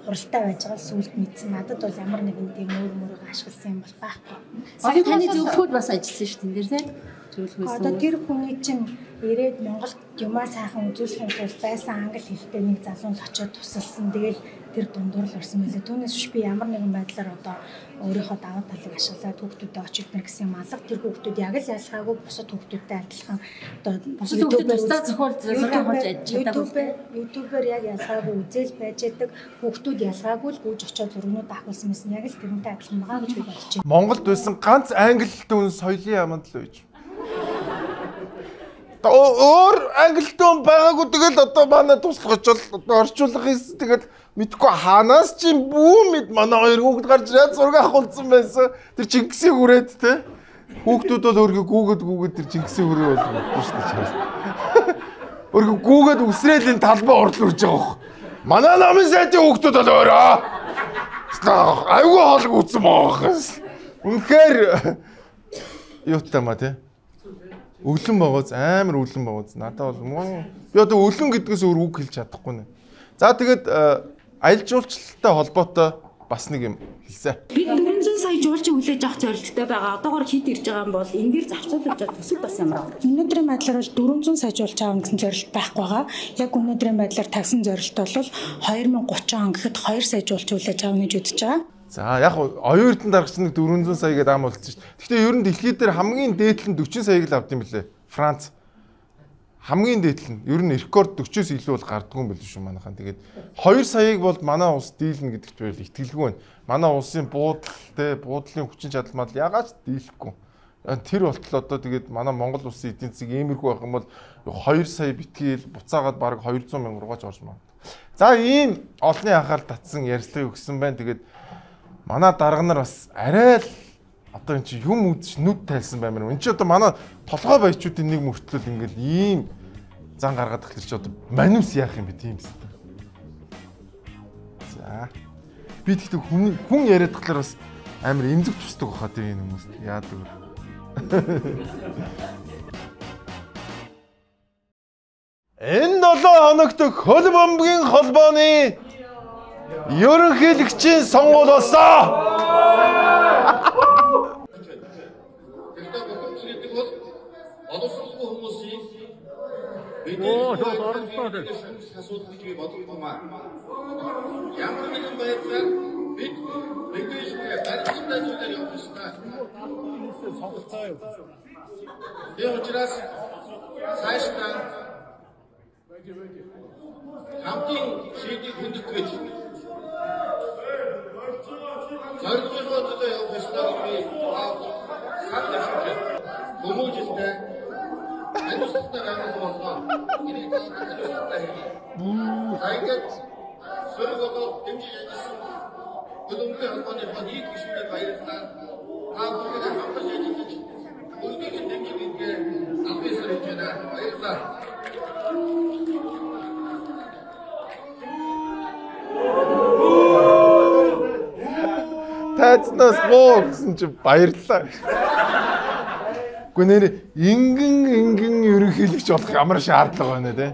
хуралтай байж байгаа сүлд мэдсэн. Надад бол ямар нэгэн тийм өөр ашигласан юм бол байхгүй. Сая таны зөвхөн бас ажилласан шүү дээ тийм. Одоо тэр хүний чинь ирээд Монголд юмаа сайхан үзүүлэхэд бол байсан англи хэлтэй нэг залуу л очиод тусалсан. Тэгэл тэр дундуур л орсон байлээ. Түүнээс биш би ямар нэгэн байдлаар одоо өөрийнхөө даваа талыг ашиглаад хүүхдүүдэд очиж мэр гэсэн юм алга. Тэр хүүхдүүд яг л ялгаагүй бусад хүүхдүүдтэй адилхан одоо бусад хүүхдүүд устдаа зохиол зураг авч чаддаг. YouTube-ээр яг ялгаагүй үзэл байж байдаг. Хүүхдүүд ялгаагүй л гүйж очиод зургнууд авахулсан байсан. Яг л тэрнтэй адилхан байгаа гэж би бодож байна. Монголд байсан ганц англи хүн соёлын яманд л байж. Өөр англитон байгаагүй тэгэл одоо манай туслахч бол орчуулах хийс тэгэл мэдгүй хаанаас чи бүү мэд манай хоёр хүүхэд гарч ирээд зураг авахулсан байсан. Тэр Чингисийн хүрээд те. Хүүхдүүд бол өөргөө гүүгээд тэр Чингисийн хүрээ болчихсон шүү дээ. Өөргөө гүүгээд үсрээл энэ талбай орлуулж байгаа хөө. Манай намын сайдын хүүхдүүд бол өөрөө. Айгүй хоолг үтсэн байгаа. Үнэхээр юутай маа те. Өглөн байгаац амар өглөн байгаац. Надад бол би одоо өглөн гэдгээс өөр үг хэлж чадахгүй нэ. За тэгээд аялал жуулчлалтай холбоотой бас нэг юм хэлсэн. Би 400 сая жуулчин хүлээж авах зорилттой байгаа. Одоогоор хэд ирж байгаа юм бол энэ дээр зарцуулж байгаа төсөв бас ямар байна? Өнөөдрийн байдлаар бол 400 сая жуулч авах гэсэн зорилт байхгүй байгаа. Яг өнөөдрийн байдлаар тавьсан зорилт бол 2030 он гэхэд 2 сая жуулч хүлээж авах гэж үзэж байгаа. За яг оюун эрдэнэ дарагч нэг 400 сая гэдэг ам болчихсон шүү дээ. Гэхдээ ер нь дэлхийд дээр хамгийн дээдлэн 40 саяг л авд юм билээ. Франц. Хамгийн дээдлэн. Ер нь рекорд 40-с илүү бол гардгүй юм биш үү манайхан. Тэгээд 2 саяг бол манай улс дийлнэ гэдэгт байл итгэлгүй байна. Манай улсын буудлын хүчин чадал мал ягаад дийлэхгүй. Тэр болтол одоо тэгээд манай Монгол улсын эдийн засаг иймэрхүү байх юм бол 2 сая битгээл буцаагаад бараг 200 мянга руугаач орж магадгүй. За ийм олонний анхаарал татсан ярилцлагыг өгсөн байна. Тэгээд манай дарга нар бас арай л одоо эн чи юм үзэж нүд тайлсан баймаар. Энд чи одоо манай толгой баячуудын нэг мөртлөл ингээл ийм зан гаргаад тахлаа чи одоо манус яах юм бэ тийм үстэй. За. Би тэгтээ хүн яриад тахлаар бас амар эмзэг тусдаг баха тийм хүмүүс. Яадаг вэ? Энэ 7 хоногт хөл бомбгийн холбооны ерөнхийлөгчийн сонгуул болсон. Боловсролгүй хүмүүсийн шууд оруулаад асуудал гэж боддог юм аа. Ямар нэгэн байдлаар бид миграшны баримттай зүйлээр явах ёстой. Сонголцоо юу? Яг учраас цаашдаа хамтын шийдийг хүндэх гэж зорилготой явах ёстой гэж би санал тавьж хүмүүжтэй ажилтнаа гаргах болгоо. Энийг ажилтнаа хийе. Ингээд сөргөөгөө дэмжиж ажилласан гүлэмтэй холбооны нийт гишүүдэд баярлалаа. Бүгд хамтдаа ажиллаж бүгдийг дэмжиж ингээ амбицаар хийж байна. Баярлалаа. Тацнаас боо гэсэн чи баярлалаа. Гэхдээ нэр ингэн ерөнхийлөгч болох ямар шаардлага байна те.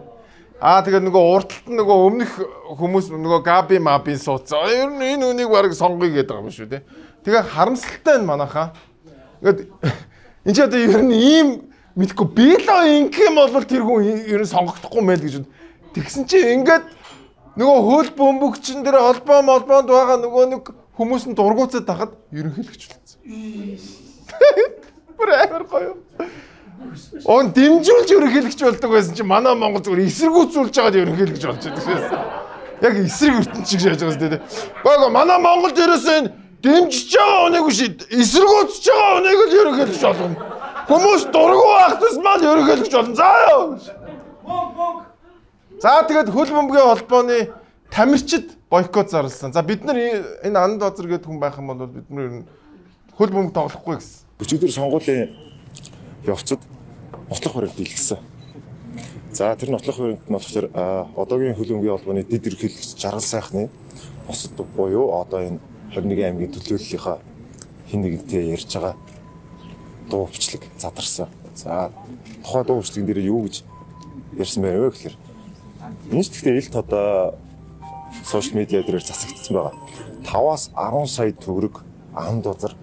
Тэгээд нөгөө урталт нь нөгөө өмнөх хүмүүс нөгөө габи мабын суудсан. Ер нь энэ үнийг баг сонгоё гэдэг юм шүү те. Тэгээ харамсалтай нь манайхаа. Ингээд энэ ч одоо ер нь ийм мэдгүй би л ингэх юм бол тэр хүн ер нь сонгогдохгүй мэйл гэж. Тэгсэн чи ингээд нөгөө хөл бөмбөгчин дээр холбоонд байгаа нөгөө нэг хүмүүс нь дургуцаад тахад ерөнхийлөгч болсон. Бүр амар гоё. Он дэмжүүлж ерөнхийлөгч болдог байсан чинь манай Монгол зүгээр эсэргүүцүүлж байгаад ерөнхийлөгч болж байдаг шээ. Яг эсрэг ертөнц шиг шааж байгаа зү. Бага манай Монголд ерөөсөө дэмжиж байгаа хүнийг биш эсэргүүцэж байгаа хүнийг л ерөнхийлөгч болгоно. Хүмүүс дургу байх тусмал ерөнхийлөгч болно. За ёо. За тэгээд хөл бөмбөгийн холбооны тамирчид бойкот зарласан. За бид нар энэ Анд Базар гэдэг хүн байх юм бол бид нар хөл бөмбөг тоглохгүй гэсэн. Өчигдөр сонгуулийн явцад нотлох баримт илгэсэн. За тэр нотлох баримт нь болохоор одоогийн хөл бөмбөгийн холбооны дэд ерөнхийлөгч Жаргал сайхны босод буюу одоо энэ 21 аймгийн төлөөллийнхаа хин нэгнтэй ярьж байгаа дуу бичлэг задарсан. За тухайн дуу бичлэгэн дээр юу гэж ярьсан байна вэ гэхээр энэ ч гэхдээ ил тод сошиал медиа дээр засагдсан байгаа. 5-аас 10 сая төгрөг Анд Базар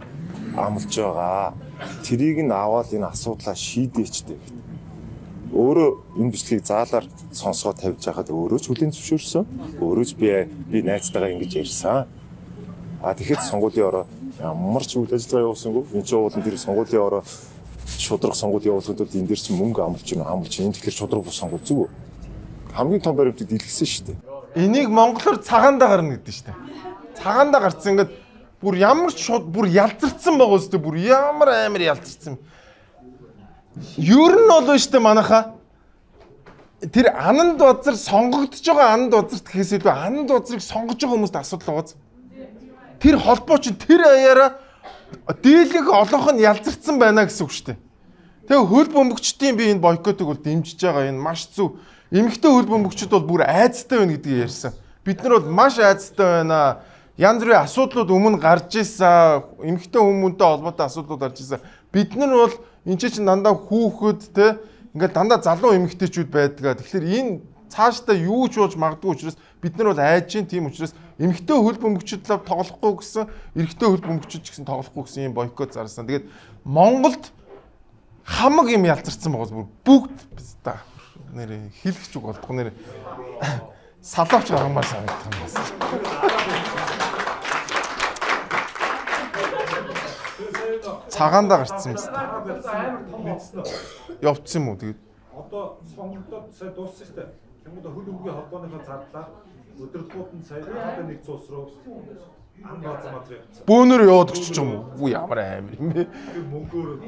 амлж байгаа. Тэрийг нь аваад энэ асуудлаа шийдээчтэй. Өөрөө энэ бичлэгийг заалаар сонсгоо тавьж байхад өөрөө ч хүлээн зөвшөөрсөн. Өөрөө ч би найзтайгаа ингэж ярьсан. Тэгэхэд сонгуулийн ороо ямар ч үйл ажиллагаа явуулсангүй. Энэ чинь уулын тэр сонгуулийн ороо шудраг сонгуул явуулахад энэ дээр чинь мөнгө амлж байна. Тэгэхээр шудраг бус сонгуул зүг. Хамгийн том баримтыг дэлгэсэн шүү дээ. Энийг монголоор цагаандаа гарна гэдэг шүү дээ. Цагаандаа гарцсан ингээд бүр ямар ч бүр ялзарцсан байгаа үстэй бүр ямар амар ялзарцсан. Ер нь бол шүү дээ манайхаа тэр Анд Базар сонгогдож байгаа Анд Базарт гэхээсээ дүү Анд Базарыг сонгож байгаа хүмүүст асуудал байгаа. Тэр холбоо чинь тэр аяараа дийлэнх олонх нь ялзарцсан байна гэсэн үг шүү дээ. Тэгээ хөл бөмбөгчдийн би энэ бойкотыг бол дэмжиж байгаа. Энэ маш зөв. Эмэгтэй хөл бөмбөгчд бол бүр айцтай байна гэдгийг ярьсан. Бид нар бол маш айцтай байна. Янз бүрийн асуудлууд өмнө гарч ирсэн. Эмэгтэй хүмүүнтэй холбоотой асуудлууд гарч ирсэн. Бид нар бол энэ чинь дандаа хүүхэд те ингээл дандаа залуу эмэгтэйчүүд байдаг. Тэгэхээр энэ цаашдаа юу ч болж магадгүй учраас бид нар бол айж чинь тийм учраас эмэгтэй хөл бөмбөгчдлөө тоглохгүй гэсэн, эрэгтэй хөл бөмбөгчд ч гэсэн тоглохгүй гэсэн юм бойкот зарсан. Тэгээд Монголд хамаг юм ялцарсан байгаа бүр бүгд та нэр хэлэх зүг болдгоо нэр салавч гаргамаар санагдсан байна. Цагаандаа гарцсан юм байна. Явцсан юм уу тэгээд одоо сонголтод сая дууссан шүү дээ. Тэнгүүд хөл бөмбөгийн холбооныхоо зардлаар өдөртгүүд нь сая нэг цус руу Анд Базар явуулсан. Бөөнөр яваад өччих юм уу? Үу ямар амар юм бэ?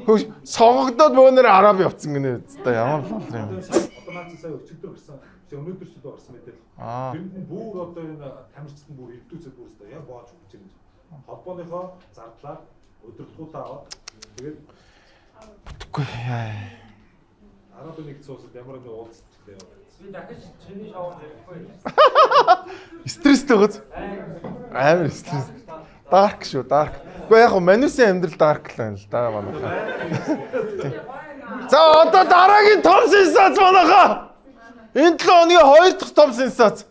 Хөөс сонгогдоод бөөнөр араб явцсан гинэ. Одоо ямар лалр юм. Одоо наач сая өчигдөр гарсан. Өнөөдөр ч удаа гарсан мэдээлэл. Тэнд нь бүр одоо энэ тамирчид нь бүр хэвдүүцээ бүр өстой яг боож өгч юм. Холбооныхоо зардлаар өдөртгүүдээ аваад тэгээд Тэгэхгүй яа. Араб нэг цусад ямар нэг уулздаг юм. Би дахиж чиний шоунд ярихгүй. Стресстэй гоц. Амар стресс. Dark шүү, dark. Гэхдээ яг манусын амьдрал dark л байна л да манайхаа. За одоо дараагийн том сенсац манайхаа. Энэ 7 хоногийн 2 дахь том сенсац.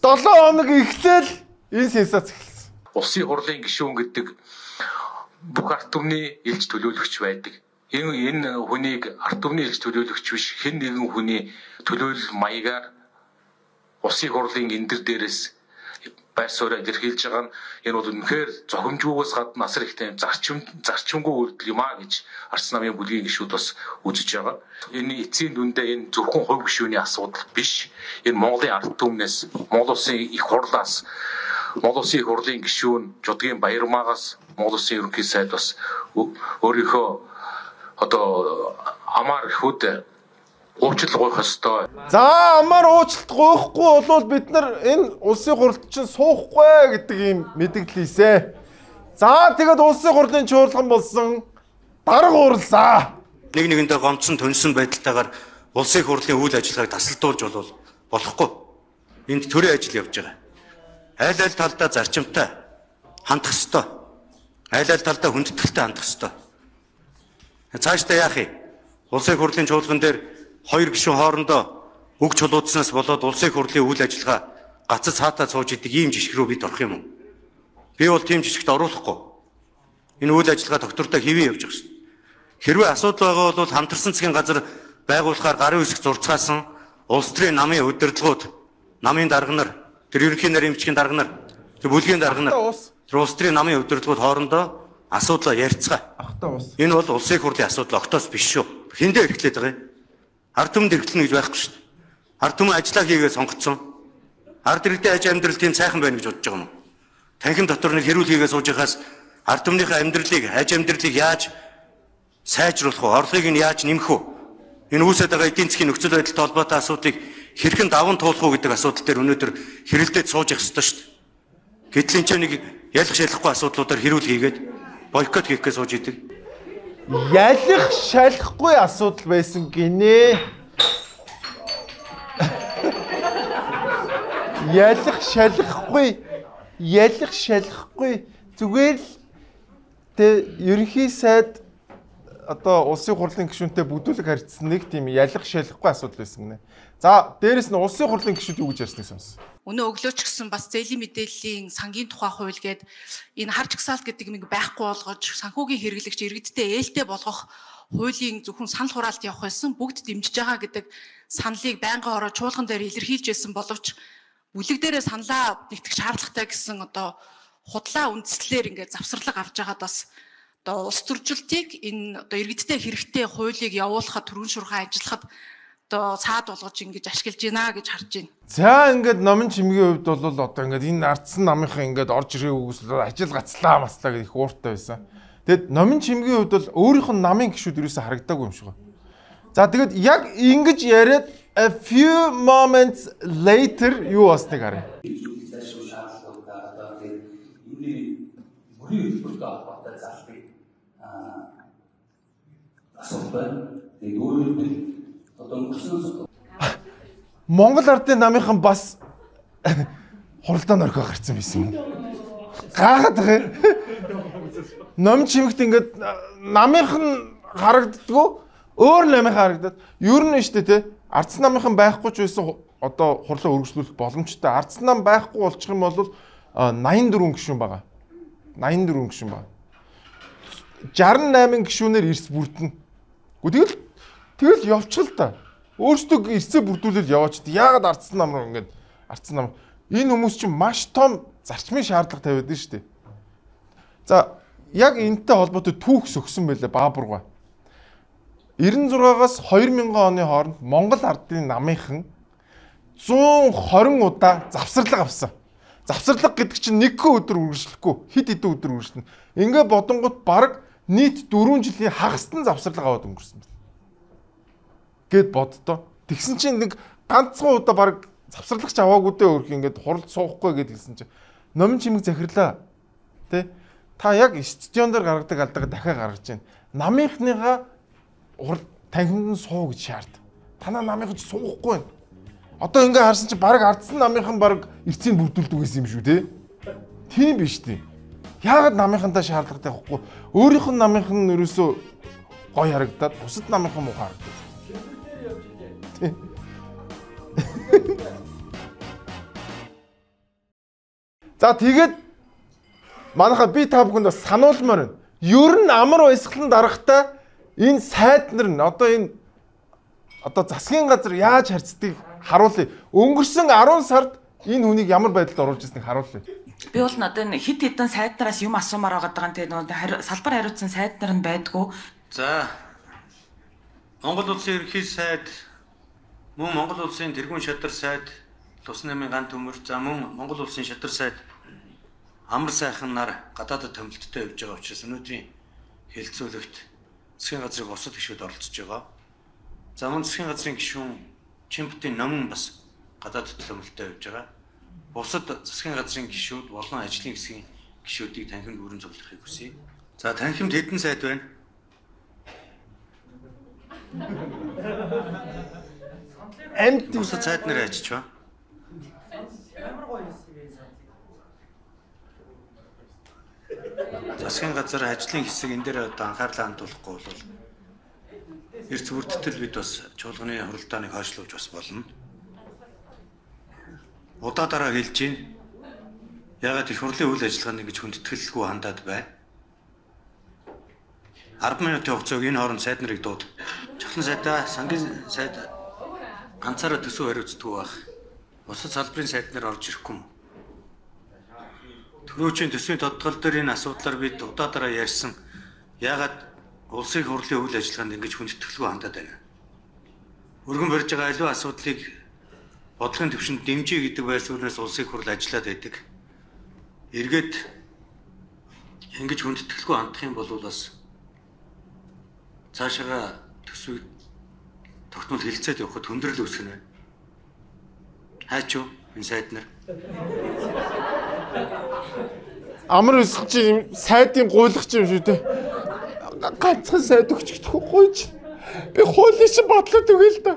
7 хоног эхлээл энэ сенсац эхэлсэн. Улсын хурлын гишүүн гэдэг бүх ард түмний элж төлөөлөгч байдаг. Энэ хүнийг ард түмний элж төлөөлөгч биш хэн нэгэн хүний төлөөлөл маягаар улсын хурлын эндэр дээрээс байр суурь илэрхийлж байгаа нь энэ бол үнэхээр зохимжгүйгээс гадна асар ихтэй зарчимгүй үйлдэл юм а гэж Арц намын бүлгийн гишүүд бас үзэж байгаа. Энэ эцсийн дүндээ энэ зөвхөн хувь гишүүний асуудал биш. Энэ Монголын ард түмнээс, Монгол улсын их хурлаас, Монгол улсын их хурлын гишүүн Жудгийн Баярмаагаас Монгол улсын ерөнхий сайд бас өөрийнхөө одоо амар ихүүд уучлал гуйх ёстой. За амар уучлалт гуйхгүй бол бид нар энэ улсын хурлд чинь суухгүй гэдэг юм мэдээлэл хийсэ. За тэгээд улсын хурлын чуулган болсон дарга уурлаа. Нэг нэгэндээ гомцсон төнсөн байдалтайгаар улсын хурлын үйл ажиллагааг тасалдуулж болохгүй. Энд төрийн ажил явж байгаа. Айл айл талдаа зарчимтай хандах ёстой. Айл айл талдаа хүндэтгэлтэй хандах ёстой. Цаашдаа яах юм? Улсын хурлын чуулган дээр хоёр гишүүн хоорондоо үг чулуудснаас болоод улсын хурлын үйл ажиллагаа гацц хаатаа сууж идэг ийм жишг рүү бид орох юм уу? Би бол тийм жишгт оруулахгүй. Энэ үйл ажиллагаа доктортой хэвэн явж байгаа шүү. Хэрвээ асуудал байгаа бол хамтарсан засгийн газар байгуулахаар гарын үсэг зурцгаасан улс төрийн намын удирдлагууд, намын дарга нар, тэр ерөнхий нарийн эмчгийн дарга нар, тэр бүлгийн дарга нар, тэр улс төрийн намын удирдлагууд хоорондоо асуудлаа ярьцгаа. Энэ бол улсын хурлын асуудал октоос биш шүү. Хиндэ эрхлээд байгаа юм. Ард түмэнд эрхлэнэ гэж байхгүй шүү дээ. Ард түмэн ажиллаа хийгээ сонгоцсон. Ард иргэдийн аж амьдрал тийм сайхан байна гэж бодож байгаа юм уу? Танхим дотор нэг хэрүүл хийгээ сууж байхаас ард түмнийхээ амьдралыг, аж амьдралыг яаж сайжруулах вэ? Орлогыг нь яаж нэмэх вэ? Энэ үүсэт байгаа эдийн засгийн нөхцөл байдалтай холбоотой асуудлыг хэрхэн даван туулах уу гэдэг асуудал дээр өнөөдөр хэрэлдээд сууж явах ёстой шүү дээ. Гэтэл энэ ч нэг ялах шалахгүй асуудлуудаар хэрүүл хийгээд бойкот хийх гэж сууж идэг. Ялах шалахгүй асуудал байсан гинэ. Ялах шалахгүй зүгээр л тэ ерөнхий сайд одоо улсын хурлын гишүүнтэй бүдүүлэг харьцсан нэг тийм ялах шалахгүй асуудал байсан гинэ. За дээрэс нь улсын хурлын гишүүд юу гэж ярьсныг сонс. Өнөө өглөөч гэсэн бас зээлийн мэдээллийн сангийн тухай хууль гээд энэ харж гсаалт гэдэг нэг байхгүй болгож санхүүгийн хэрэглэгч иргэдтэй ээлтэй болгох хуулийн зөвхөн санал хураалт явах байсан бүгд дэмжиж байгаа гэдэг саналыг байнгын ороо чуулган дээр илэрхийлж байсан боловч бүлэг дээрээ саналаа нэгтгэх шаардлагатай гэсэн одоо худлаа үндслээр ингээд завсарлага авч байгаад бас одоо улс төржилтийг энэ одоо иргэдтэй хэрэгтэй хуулийг явуулахад түрүүн шуурхай ажиллахад одоо цаад болгож ингэж ашиглаж байна гэж харж байна. За ингээд номын чимгийн хувьд бол одоо ингээд энэ ардсан намынхаа ингээд орж ирэх үгүйсэл ажил гацлаа маслаа гэх их ууртай байсан. Тэгэд номын чимгийн хувьд бол өөрийнх нь намын гишүүд юусаа харагдаагүй юм шиг байна. За тэгэд яг ингэж яриад a few moments later юу болсныг харъя. Монгол ардын намынхан бас хуралдаан орхио гарцсан байсан юм. Гаагаад байгаа. Ном чимэгт ингээд намынхан харагддгүү өөр намынхан харагдаад ер нь штэ те ардсан намынхан байхгүй ч байсан одоо хурлаа өргөжлүүлэх боломжтой. Ардсан нам байхгүй болчих юм бол 84 гишүүн байгаа. 84 гишүүн байна. 68 гишүүнээр эрс бүрдэнэ. Тэгэл явчихл та. Өөрсдөө эрсээ бүрдүүлэл яваач. Яагаад ардсан нам руу ингээд ардсан нам энэ хүмүүс чинь маш том зарчмын шаардлага тавиад байна шүү дээ. За яг энэтэй холбоотой түүх сөгсөн байлаа Баабурга. 96-аас 2000 оны хооронд Монгол ардын намынхан 120 удаа завсарлага авсан. Завсарлага гэдэг чинь нэг өдөр үргэлжлэхгүй хэд хэдэн өдөр үргэлжлэнэ. Ингээ бодонгууд баг нийт 4 жилийн хагасдан завсарлага аваад өнгөрсөн байна. Гэт боддоо. Тэгсэн чинь нэг ганцхан удаа баг завсарлагч аваагүй дээ өөрх ингээд хуралд суухгүй гэдгийгсэн чинь номын чимэг захирлаа. Тэ? Та яг стадион дээр гаргадаг алдаага дахиад гаргаж байна. Намынхныгаа танхимд нь суу гэж шаард. Танаа намынхан ч суухгүй байна. Одоо ингээ харсан чинь баг ардсан намынхан баг эрцийг бүрдүүлдэг гэсэн юм шүү те. Тийм биш тийм. Яагаад намынхантай шаардлагатай байхгүй? Өөрийнх нь намынхан нь ерөөсөө гоё харагдаад бусад намынхан муу харагдаад. За тэгээд манайха би та бүхэнд бас сануулмаар байна. Ер нь амар баясгалан дарахтаа энэ сайд нар нь одоо засгийн газар яаж харьцдгийг харуулъя. Өнгөрсөн 10 сард энэ хүнийг ямар байдалд оруулж ирснийг харуулъя. Би бол надад хэд хэдэн сайднараас юм асуумаар байгаа тэгээ салбар хариуцсан сайднар нь байдгүй. За Монгол улсын ерөнхий сайд, мөн Монгол улсын тэргуун шадар сайд, Тус намын ган төмөр, за мөн Монгол улсын шадар сайд амар сайхан нар гадаадд томилттой явж байгаа учраас өнөөдрийн хэлэлцүүлэгт засгийн газрын бусад гишүүд оролцож байгаа. За мөн засгийн газрын гишүүн Чимбтийн номон бас гадаадд томилттой явж байгаа. Бусад засгийн газрын гишүүд болон ажлын хэсгийн гишүүдийг танхимд бүрэн зөвлөхийг хүсье. За танхимд хэдэн сайд байна? Энд бусад сайд нар ажиллаж байна. Засгийн газар ажлын хэсэг энэ дээр одоо анхаарлаа хандуулахгүй бол эрс бүрдтэл бид бас чуулганы хуралдааныг хойшлуулж бас болно. Удаа дараа хэлж гин ягаад их хурлын үйл ажиллагааны гэж хүндэтгэлгүй хандаад байна. 10 минутын хугацааг энэ хооронд сайд нарыг дууд. Чухлын сайдаа сангийн сайд ганцаараа төсөв хариуцдаг байх. Бусад салбарын сайд нар орж ирэхгүй юм. Төрөөчийн төсвийн тодтгол дээр энэ асуудлаар бид удаа дараа ярьсан. Ягаад улсын хурлын үйл ажиллагаанд ингэж хүндэтгэлгүй хандаад байна. Өргөн барьж байгаа аливаа асуудлыг бодлогын түвшинд дэмжиж гэдэг байр сууриас улсын хурл ажиллаад байдаг. Эргээд ингэж хүндэтгэлгүй хандах юм бол бас цаашаа төсвийг тогтмол хилцээд явахад хүндрэл үүсгэнэ. Хаач юу энэ сайд нар? Амар өсгч юм сайдын гуйлагч юм шүү дээ. Ганцхан сайд өгчихдөг гойч. Би хуулийн шин бодлоо түгээл та.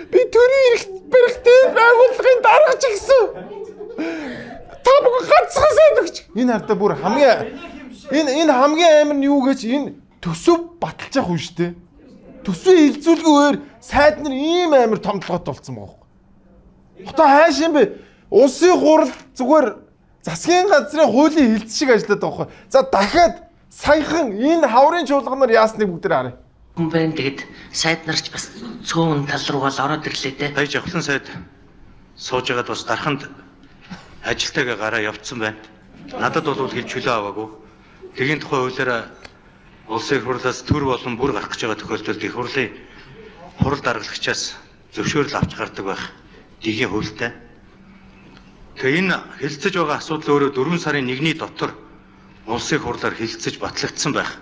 Би төрийн эрх барихтай байгууллагын даргач гэсэн. Та бүгд ганцхан сайд өгч. Энэ хардаа бүр хамгийн энэ хамгийн амар нь юу гэж энэ төсөв баталж явах юм шүү дээ. Төсвөө хилцүүлгүйгээр сайд нар ийм амар томдлоготой болсон байгаа юм. Одоо хайш юм бэ? Улсын хурал зүгээр засгийн газрын хуулийн хилцэл шиг ажилладаг байхгүй. За дахиад саяхан энэ хаврын чуулганаар яасныг бүгд харъя. Хүн байна тэгэд сайд нарч бас цөөн тал руугаа л ороод ирлээ дээ. Баяж авсан сайд сууж байгаад бас дарханд ажилтайгаа гараа явцсан байна. Надад бол хэлж хөлөө аваагүй. Тэгийн тухай хуулиараа улсын хурлаас төр болон бүр гарах гэж байгаа тохиолдолд их хурлын хурал даргалагчаас зөвшөөрөл авч гардаг байх. Дигийн хуультай. Тэгээ энэ хэлцэж байгаа асуудал өөрөө 4 сарын 1-ний дотор улсын хурлаар хэлцэж батлагдсан байх.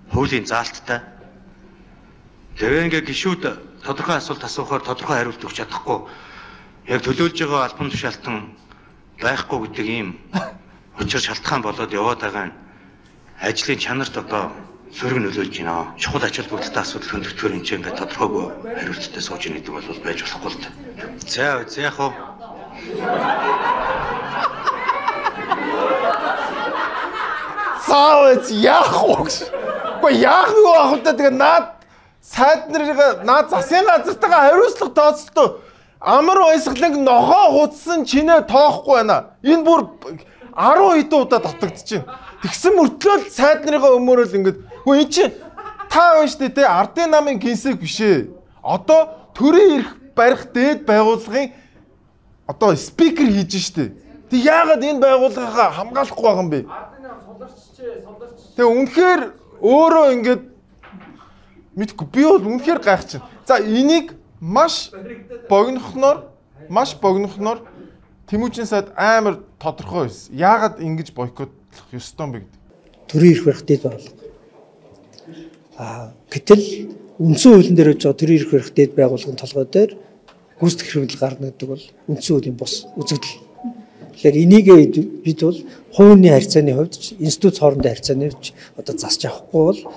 Хуулийн заалттай. Тэгээ ингээ гишүүд тодорхой асуулт асуухаар тодорхой хариулт өгч чадахгүй. Яг төлөөлж байгаа албан тушаалтан байхгүй гэдэг ийм учир шалтгаан болоод яваад байгаа нь ажлын чанарт одоо сөрөг нөлөөлж байна. Чухал ачаал бүгдтэй асуудал хөндөгдөхөөр энэ ингээ тодорхойгүй хариулттай сууж ийн гэдэг бол байж болохгүй л дээ. За яг хоо Сауц яах вэ? Гэхдээ яах вэ ахудаа тэгээ наад сайд нарыг наад засгийн газартайгаа хариуцлага тооцолтоо амар баясгаланг нохоо худсан чинээ тоохгүй байна. Энэ бүр 10 хэдэн удаа татагдчихэв. Тэгсэн мөртлөө сайд нарыгаа өмөрөөл ингэж хөө эн чи та байна штэ те ардын намын гинсэг биш ээ. Одоо төрийн эрх барих дээд байгууллагын одоо спикер хийж штэ. Тэг яагаад энэ байгууллагаа хамгаалахгүй байгаа юм бэ? Тэгээ үнэхээр өөрөө ингэж мэдгүй би бол үнэхээр гайхчихна. За энийг маш богинохноор Тэмүүжин сайд амар тодорхой байсан. Яагаад ингэж бойкотлох ёстой юм бэ гэдэг. Төрийн эрх барих дээд байгууллага. Гэтэл үндсэн хуулийн дээр үүж байгаа төрийн эрх барих дээд байгууллагын толгой дээр гүйцэтгэх хэрэгэл гарна гэдэг бол үндсэн хуулийн бус үзэгдэл. Тэгэхээр энийг бид бол хувийн харьцааны хувьд институт хоорондын харьцааны хувьд одоо засч авахгүй бол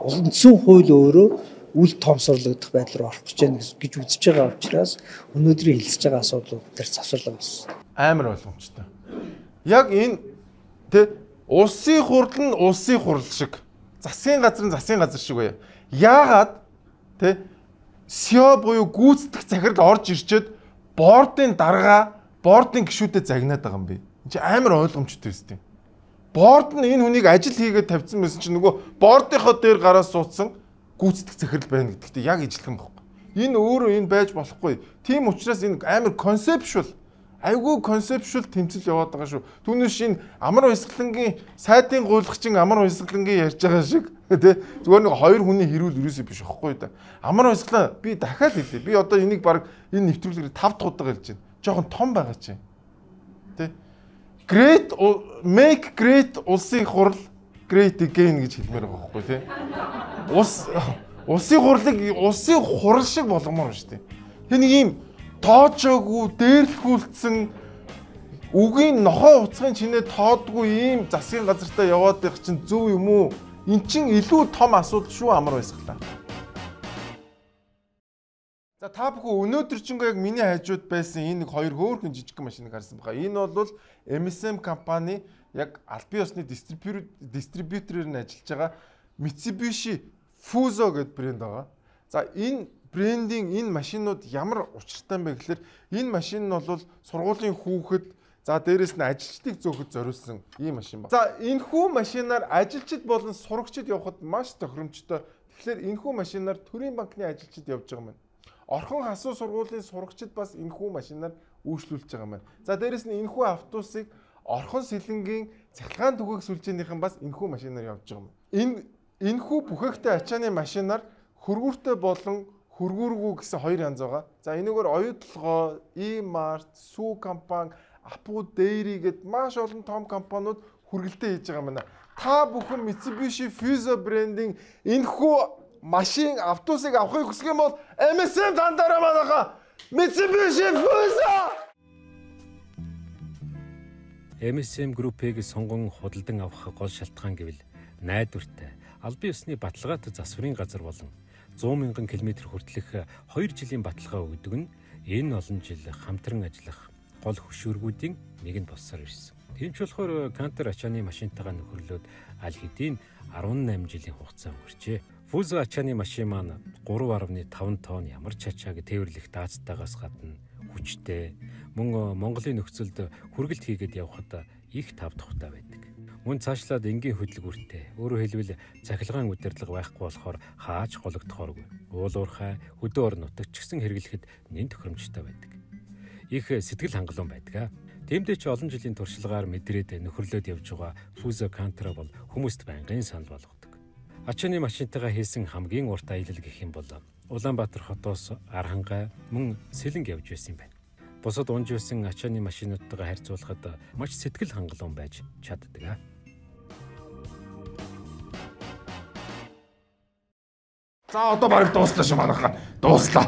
үндсэн хууль өөрөө үл тоомсорлогдох байдал руу орох гэж үзэж байгаа учраас өнөөдрийн хэлэлцэж байгаа асуудлууд дээр завсарлага болсон. Амар ойлгомжтой. Яг энэ тэ улсын хурал нь улсын хурал шиг, засгийн газар нь засгийн газар шиг бай. Яагаад тэ СЕО буюу гүйцэтгэх захирал орж ирчээд бордын дарга, бордын гишүүдэд загнаад байгаа юм бэ? Энд чи амар ойлгомжтой үстэй. Борд нь энэ хүнийг ажил хийгээд тавьсан байсан чинь нөгөө бордынхоо дээр гараад суудсан гүйцэтгэх захирал байна гэдэгт яг ижилхэн байхгүй. Энэ өөрөө энэ байж болохгүй. Тийм учраас энэ амар conceptual, айгүй conceptual тэмцэл яваад байгаа шүү. Түүнээс энэ амар баясгалангийн сайдын гуйлагчин амар баясгалангийн ярьж байгаа шиг тий зүгээр нэг хоёр хүний хэрүүл ерөөсөө биш байхгүй да. Амар баясгалан би дахиад хэлээ. Би одоо энийг баг энэ нэвтрүүлгээр 5 дахь удаа хэлж байна. Жохон том байгаа чинь. Тий Great make great улсын хурал great again гэж хэлмээр байгаа байхгүй тий. Улсын хурлыг улсын хурал шиг болгомоор байна шүү дээ. Тэр нэг ийм тоочоогүй, дээрлхүүлсэн үгийн нохоо уцхын чинээ тоодгүй ийм засгийн газартаа яваад байх чинь зөв юм уу? Эн чинь илүү том асуудал шүү амар баясгалаа. За та бүхэн өнөөдөр ч яг миний хажууд байсан энэ нэг хоёр хөөрхөн жижиг машиныг харсан байгаа. Энэ бол MSM компани яг албан ёсны дистрибьюторээр нь ажиллаж байгаа Mitsubishi Fuso гэдэг брэнд байгаа. За энэ брендинг энэ машинууд ямар учиртай юм бэ гэхээр энэ машин нь бол сургуулийн хүүхэд за дээрэс нь ажилчдыг зөөхөд зориулсан ийм машин байна. За энэхүү машинаар ажилчид болон сурагчид явахад маш тохиромжтой. Тэгэхээр энэхүү машинаар төрийн банкны ажилчид явж байгаа юм. Орхон хасуу сургуулийн сурагчид бас энэхүү машинаар үйлчлүүлж байгаа юм байна. За дээрэс нь энэхүү автобусыг Орхон сэлэнгийн цахилгаан түгээх сүлжээнийхэн бас энэхүү машинаар явж байгаа юм. Энэ энэхүү бүхээгтэй ачааны машинаар хөргүүртэй болон хөргүүргүй гэсэн хоёр янз байгаа. За энэгээр оюутлогоо, E-Mart, Сүү компани, Apu Dairy гэд маш олон том компаниуд хүргэлтээ хийж байгаа юм байна. Та бүхэн Mitsubishi Fuso брендийн энэхүү машин автобусыг авахыг хүсэх юм бол MSM дандаараа манайха Mitsubishi Fuso MSM Group-ийг сонгон худалдан авах гол шалтгаан гэвэл найдвартай, албан ёсны баталгаатай засварын газар болон 100,000 км хүртэлх 2 жилийн баталгаа өгдөг нь энэ олон жил хамтран ажиллах гол хөшүүргүүдийн нэг нь болсоор ирсэн. Тийм ч болохоор Canter ачааны машинтайгаа нөхөрлөөд аль хэдийн 18 жилийн хугацаа өнгөрчээ. Fuso ачааны машин маань 3.5 тонн ямар ч ачааг тээвэрлэх даацтайгаас гадна хүчтэй, мөн Монголын нөхцөлд хүргэлт хийгээд явхад их тав тухтай байдаг. Мөн цаашлаад энгийн хөдөлгүүртэй. Өөрөөр хэлбэл цахилгаан удирдлага байхгүй болохоор хааж гологдохооргүй. Уул уурхай, хөдөө ор нутагт ч гэсэн хэрэглэхэд нэн тохиромжтой байдаг. Их сэтгэл хангалуун байдаг. Тиймдээ ч олон жилийн туршлагаар мэдрээд нөхөрлөд явж байгаа Fuso Canter бол хүмүүст байнгын санал болгодог. Ачааны машинтайгаа хийсэн хамгийн урт аялал гэх юм бол Улаанбаатар хотоос Архангай мөн Сэлэнг явж байсан юм байна. Бусад унж байсан ачааны машинуудтайгаа харьцуулахад маш сэтгэл хангалуун байж чаддаг. За одоо бараг дууслаа шүү манайхаа. Дууслаа.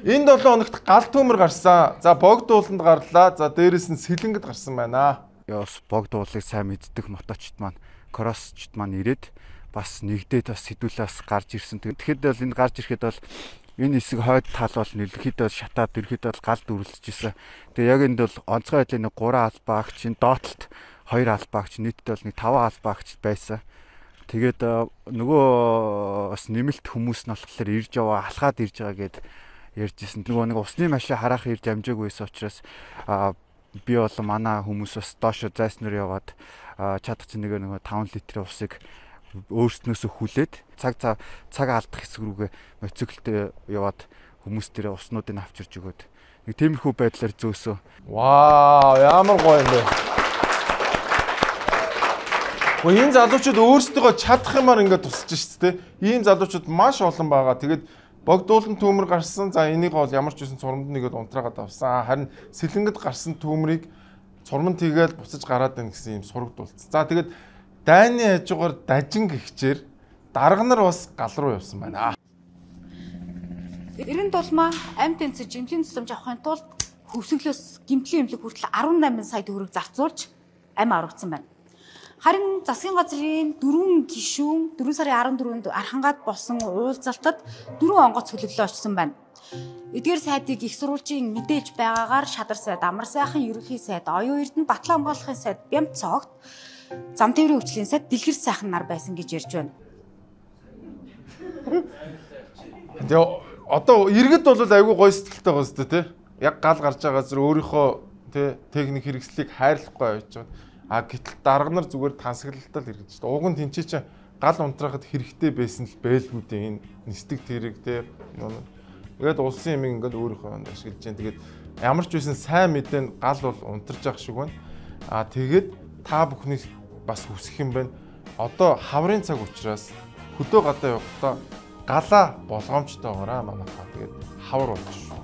Энэ 7 хоногт гал төмөр гарсан. За богд ууланд гарлаа. За дээрэс нь Сэлэнгэд гарсан байна. Яс богд уулыг сайн мэддэг моточд маань, кроссчд маань ирээд бас нэгдээд бас сэдвүүлээс гарч ирсэн. Тэгэхэд бол энэ гарч ирэхэд бол энэ хэсэг хойд тал бол нэлэхэд шатаад ирэхэд бол гал дүрлжижсэн. Тэгээ яг энд бол онцгой байдлын 3 албаагч, доотлолт 2 албаагч, нийтдээ бол 5 албаагч байсан. Тэгээд нөгөө бас нэмэлт хүмүүс нь болохоор ирж яваа, алхаад ирж байгаа гэд ярьжсэн. Нөгөө нэг усны машин харах ирж амжаагүйсэн учраас би бол манай хүмүүс бас доош зайснаар яваад чадчих нэг 5 литрийн усыг өөрснөөсөө хүлээд цаг алдах хэсэг рүүгээ моциклтэй яваад хүмүүс тэрэ уснуудыг авч ирж өгөөд нэг тиймэрхүү байдлаар зөөсөө. Вау, ямар гоё юм бэ. Энэ залуучууд өөрсдөө чадах юмар ингээд тусалж шүү дээ. Ийм залуучууд маш олон байгаа. Тэгээд богдуулан төмөр гарсан. За энийг бол ямар ч үсэн цурамд нэгэд унтраагаад авсан. Харин Сэлэнгэд гарсан төмрийг цурамд хийгээл буцаж гараад байна гэсэн юм сурагд болцсон. За тэгээд дайны хажуугаар дажин гихчээр дарга нар бас гал руу явсан байна. 97 маа амт тэнцэж жимлийн тусламж авахын тулд хөвсгөлөөс гэмтлийн эмнэлэг хүртэл 18 сая төгрөг зарцуулж амь аврагдсан байна. Харин засгийн газрын 4 гишүүн 4 сарын 14-нд Архангайд болсон уулзалтад 4 онгоц хөлөглөө очсон байна. Эдгээр сайдыг их сурвалжийн мэдээж байгаагаар Шадар сайд, Амар сайхан ерөнхий сайд, Оюун Эрдэнэ Батлан хамгаалахын сайд, Бямт цогт, Зам тээврийн өвчлийн сайд, Дэлгэр сайхан нар байсан гэж ярьж байна. Тэгээ одоо иргэд бол айгүй гоё сэтгэлтэй байгаа зү тэ. Яг гал гарч байгаа зүр өөрийнхөө тэ техник хэрэгслийг хайрлахгүй байж байгаа. Гэтэл дарга нар зүгээр тансаглалтал хэрэгж байна. Уг нь тэнцээ чи гал унтраахад хэрэгтэй байсан л байлгүй дээ энэ нисдэг тэрэг те. Тэгээд улсын юм ингээд өөрийнхөө ашиглаж байна. Тэгээд ямар ч байсан сайн мэдэн гал бол унтарч явах шиг байна. Тэгээд та бүхнийг бас хүсэх юм байна. Одоо хаврын цаг учраас хөдөө гадаа явахдаа галаа болгоомжтой байгаараа манайхаа. Тэгээд хавар болж шүү.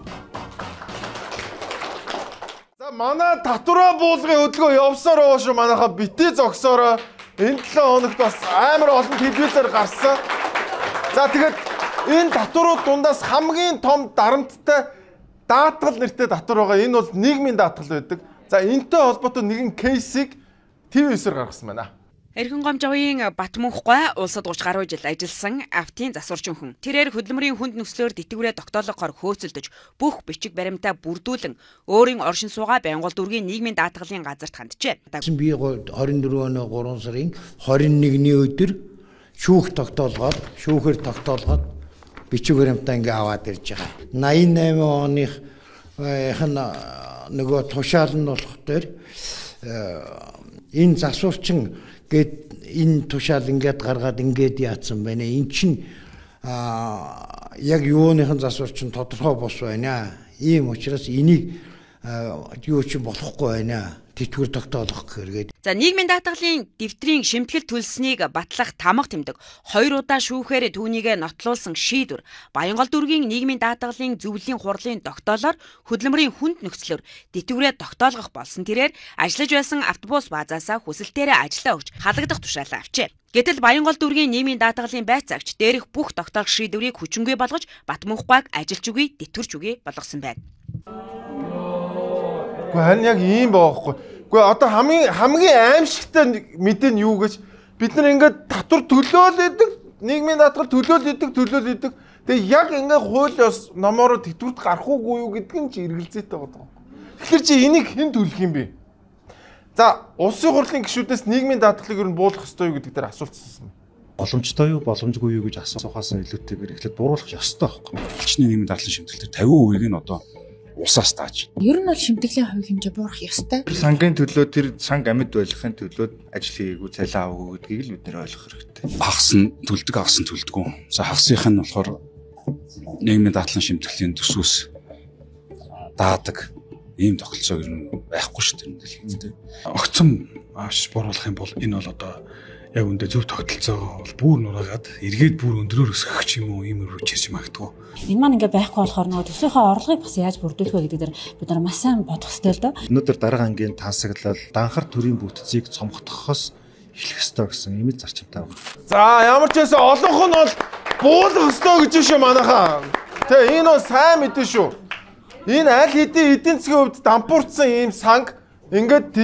За манай татвараа буулгын хөдөлгөөн явсаар байгаа шүү. Манайхаа битээ зогсоороо. Энэ 7 хоногт бас амар олон телевизээр гарсан. За тэгээд энэ татварууд дундаас хамгийн том дарамттай даатгал нэртэй татвар байгаа. Энэ бол нийгмийн даатгал байдаг. За энэтэй холбоотой нэгэн кейсийг ТV9-ээр гаргасан байна. Эрхэн гомжовын Батмөнхгой улсад 30 гаруй жил ажилласан автын засварчин хүн. Тэрээр хөдөлмөрийн хүнд нөхцлөөр дэтгүүрээ тогтоолгохоор хөөцөлдөж бүх бичиг баримтаа бүрдүүлэн өөрийн оршин суугаа Байнгол дүүргийн нийгмийн даатгалын газарт ханджээ. Би 24 оны 3 сарын 21-ний өдөр шүүхээр тогтоолгоод бичиг баримтаа ингээ аваад ирж байгаа. 88 оны нөгөө тушаал нь болох дээр энэ засварчин гэд энэ тушаал ингээд гаргаад ингээд яатсан байна. Эн чинь яг юуныхан засварчин тодорхой бос байна. Ийм учраас энийг юу ч болохгүй байна. Тэтгэр тогтоолох гэхээр. За нийгмийн даатгалын дэвтрийн шимтгэл төлснийг батлах тамга тэмдэг 2 удаа шүүхээр түүнийг нотлуулсан шийдвэр Баянгол дүүргийн нийгмийн даатгалын зөвлөлийн хурлын тогтоолоор хөдөлмөрийн хүнд нөхцлөөр тэтгэврээ тогтоолгох болсон тэрээр ажиллаж байсан автобус баазаасаа хүсэлтээрээ ажиллаа өгч халагдах тушаалаа авчээ. Гэтэл Баянгол дүүргийн нийгмийн даатгалын байцаагч дээрх бүх тогтоох шийдвэрийг хүчингүй болгож Батмунхбайг ажилч үгүй, тэтгэврч үгүй болгосон байна. Гэхдээ харин яг ийм баахгүй. Гэхдээ одоо хамгийн аимшигтай мэдээ нь юу гэж бид нар ингээд татвар төлөөл идэг, нийгмийн даатгал төлөөл идэг. Тэгээ яг ингээд хууль ёс номоор тэтгэврт гарах уугүй юу гэдг нь ч эргэлзээтэй байгаа. Тэгэхээр чи энийг хэн төлөх юм бэ? За, улсын хурлын гишүүдээс нийгмийн даатгалыг юу буулгах ёстой юу гэдэг дээр асуулт асуусан. Боломжтой юу, боломжгүй юу гэж асуухаас илүүтэйгээр эхлээд бууруулах ёстой байхгүй. Хүчний нийгмийн даатгалын шимтгэлээр 50% нь одоо усаас тааж. Ер нь бол шимтгэлийн хувь хэмжээ буурах ёстой. Сангийн төлөө тэр санг амьд байлгахын төлөө ажил хийгээгүй, цалин аваагүй гэдгийг л бид нэр ойлгох хэрэгтэй. Хагас нь төлдөг, хагас нь төлдөггүй. За хагасынх нь болохоор нийгмийн даатгалын шимтгэлийн төсвөөс даадаг ийм тогтолцоо ер нь байхгүй шүү дээ. Огцом авч бууруулах юм бол энэ бол одоо яг үндэ зөв тогтолцоо бол бүр нураагаад эргээд бүр өндрөөр өсгөх ч юм уу ийм рүү чирч магадгүй. Энэ маань ингээ байхгүй болохоор нөгөө төсвийнхээ орлогыг бас яаж бүрдүүлэх вэ гэдэг дээр бид нар маш сайн бодох хэрэгтэй л доо. Өнөөдөр дарга ангийн тансаглал данхар төрийн бүтцийг цомготгохоос эхлэх ёстой гэсэн ийм зарчимтай байна. За ямар ч байсан олонх нь бол буулгах ёстой гэж шүү манайхаа. Тэ энэ бол сайн мэдэн шүү. Энэ аль хэдийн эдийн засгийн хувьд дампуурсан ийм санг ингээд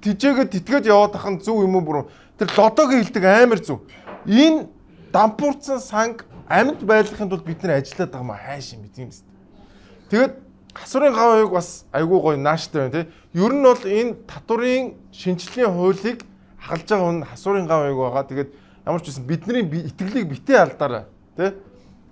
тижээгээд яваад ах нь зөв юм уу бүр тэр лодогийн хэлдэг амар зөв. Энэ дампуурсан санг амьд байлгахын тулд бид нар ажиллаад байгаа маа хайш юм тийм үст. Тэгээд хасварын гавыг бас айгүй гоё нааштай байна тий. Ер нь бол энэ татварын шинжилгээний хуулийг хагалж байгаа хүн хасварын гавыг байгаа. Тэгээд ямар ч байсан бидний итгэлийг битээ алдаарай тий.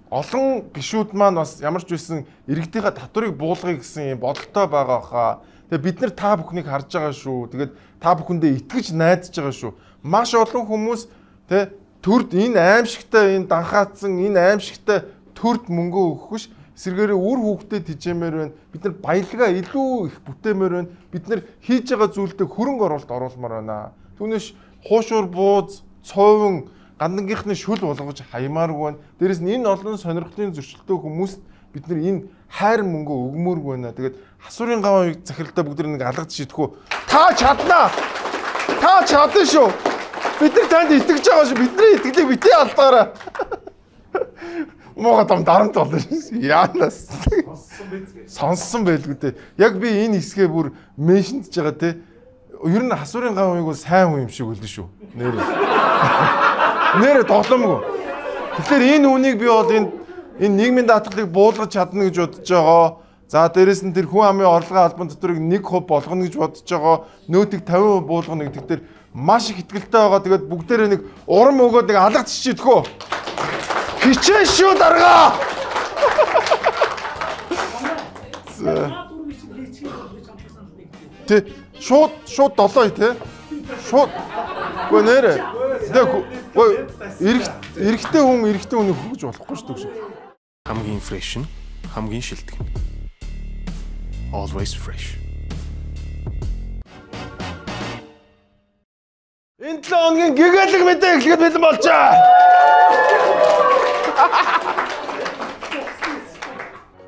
Олон гишүүд маань бас ямар ч байсан иргэдийнхээ татварыг буулгая гэсэн юм бодолтой байгаа хаа. Тэгээ бид нар та бүхнийг харж байгаа шүү. Тэгээд та бүхэндээ итгэж найдаж байгаа шүү. Маш олон хүмүүс тэ төрд энэ аимшигтай энэ данхаатсан энэ аимшигтай төрд мөнгө өгөхөш эсвэргээрээ үр хүүхдэд тижээмээр байна. Бид нар баялгаа илүү их бүтээмээр байна. Бид нар хийж байгаа зүйлдээ хөрөнгө оруулалт оруулмаар байна. Түүнээс хуушуур бууз, цовин гандангийнхны шүл болгож хаймааргүй байна. Дээрээс нь энэ олон сонирхлын зөрчилтэй хүмүүст бид нар энэ хайр мөнгө өгмөөргүй байна. Тэгээд хасварын гавыг захиралтай бүгд нэг алгаж шийдэхүү. Та чаднаа. Та чадна шүү. Бид нар танд итгэж байгаа шүү. Бидний итгэлийг битээ алдаарай. Муугаа том дарамт болно. Яанаас. Сонссон байлгүй дээ. Яг би энэ хэсгээ бүр меншнж байгаа те. Ер нь хасварын гавыг бол сайн хүн юм шиг үлдэн шүү. Нэрээ тоглоомгүй. Тэгэхээр энэ үнийг би бол энэ нийгмийн даатгалыг буулгаж чадна гэж бодож байгаа. За дээрэс нь тэр хүн амын орлогын албан татварыг 1% болгоно гэж бодож байгаа. Нөөтийг 50% буулгана гэдэг дээр маш их итгэлтэй байгаа. Тэгээд бүгдээрээ нэг урам өгөөд нэг алгаж чичээдхөө. Хичээн шүү дарга. Тэ шууд 7 тий. Шууд. Гү нэрэ. Эрэгтэй хүнийг хөгж болохгүй шүү дээ. Хамгийн фрэш нь хамгийн шилдэг. Always fresh. Энэ 7 хоногийн гэгээлэг мэдээ эхлэхэд бэлэн болчаа.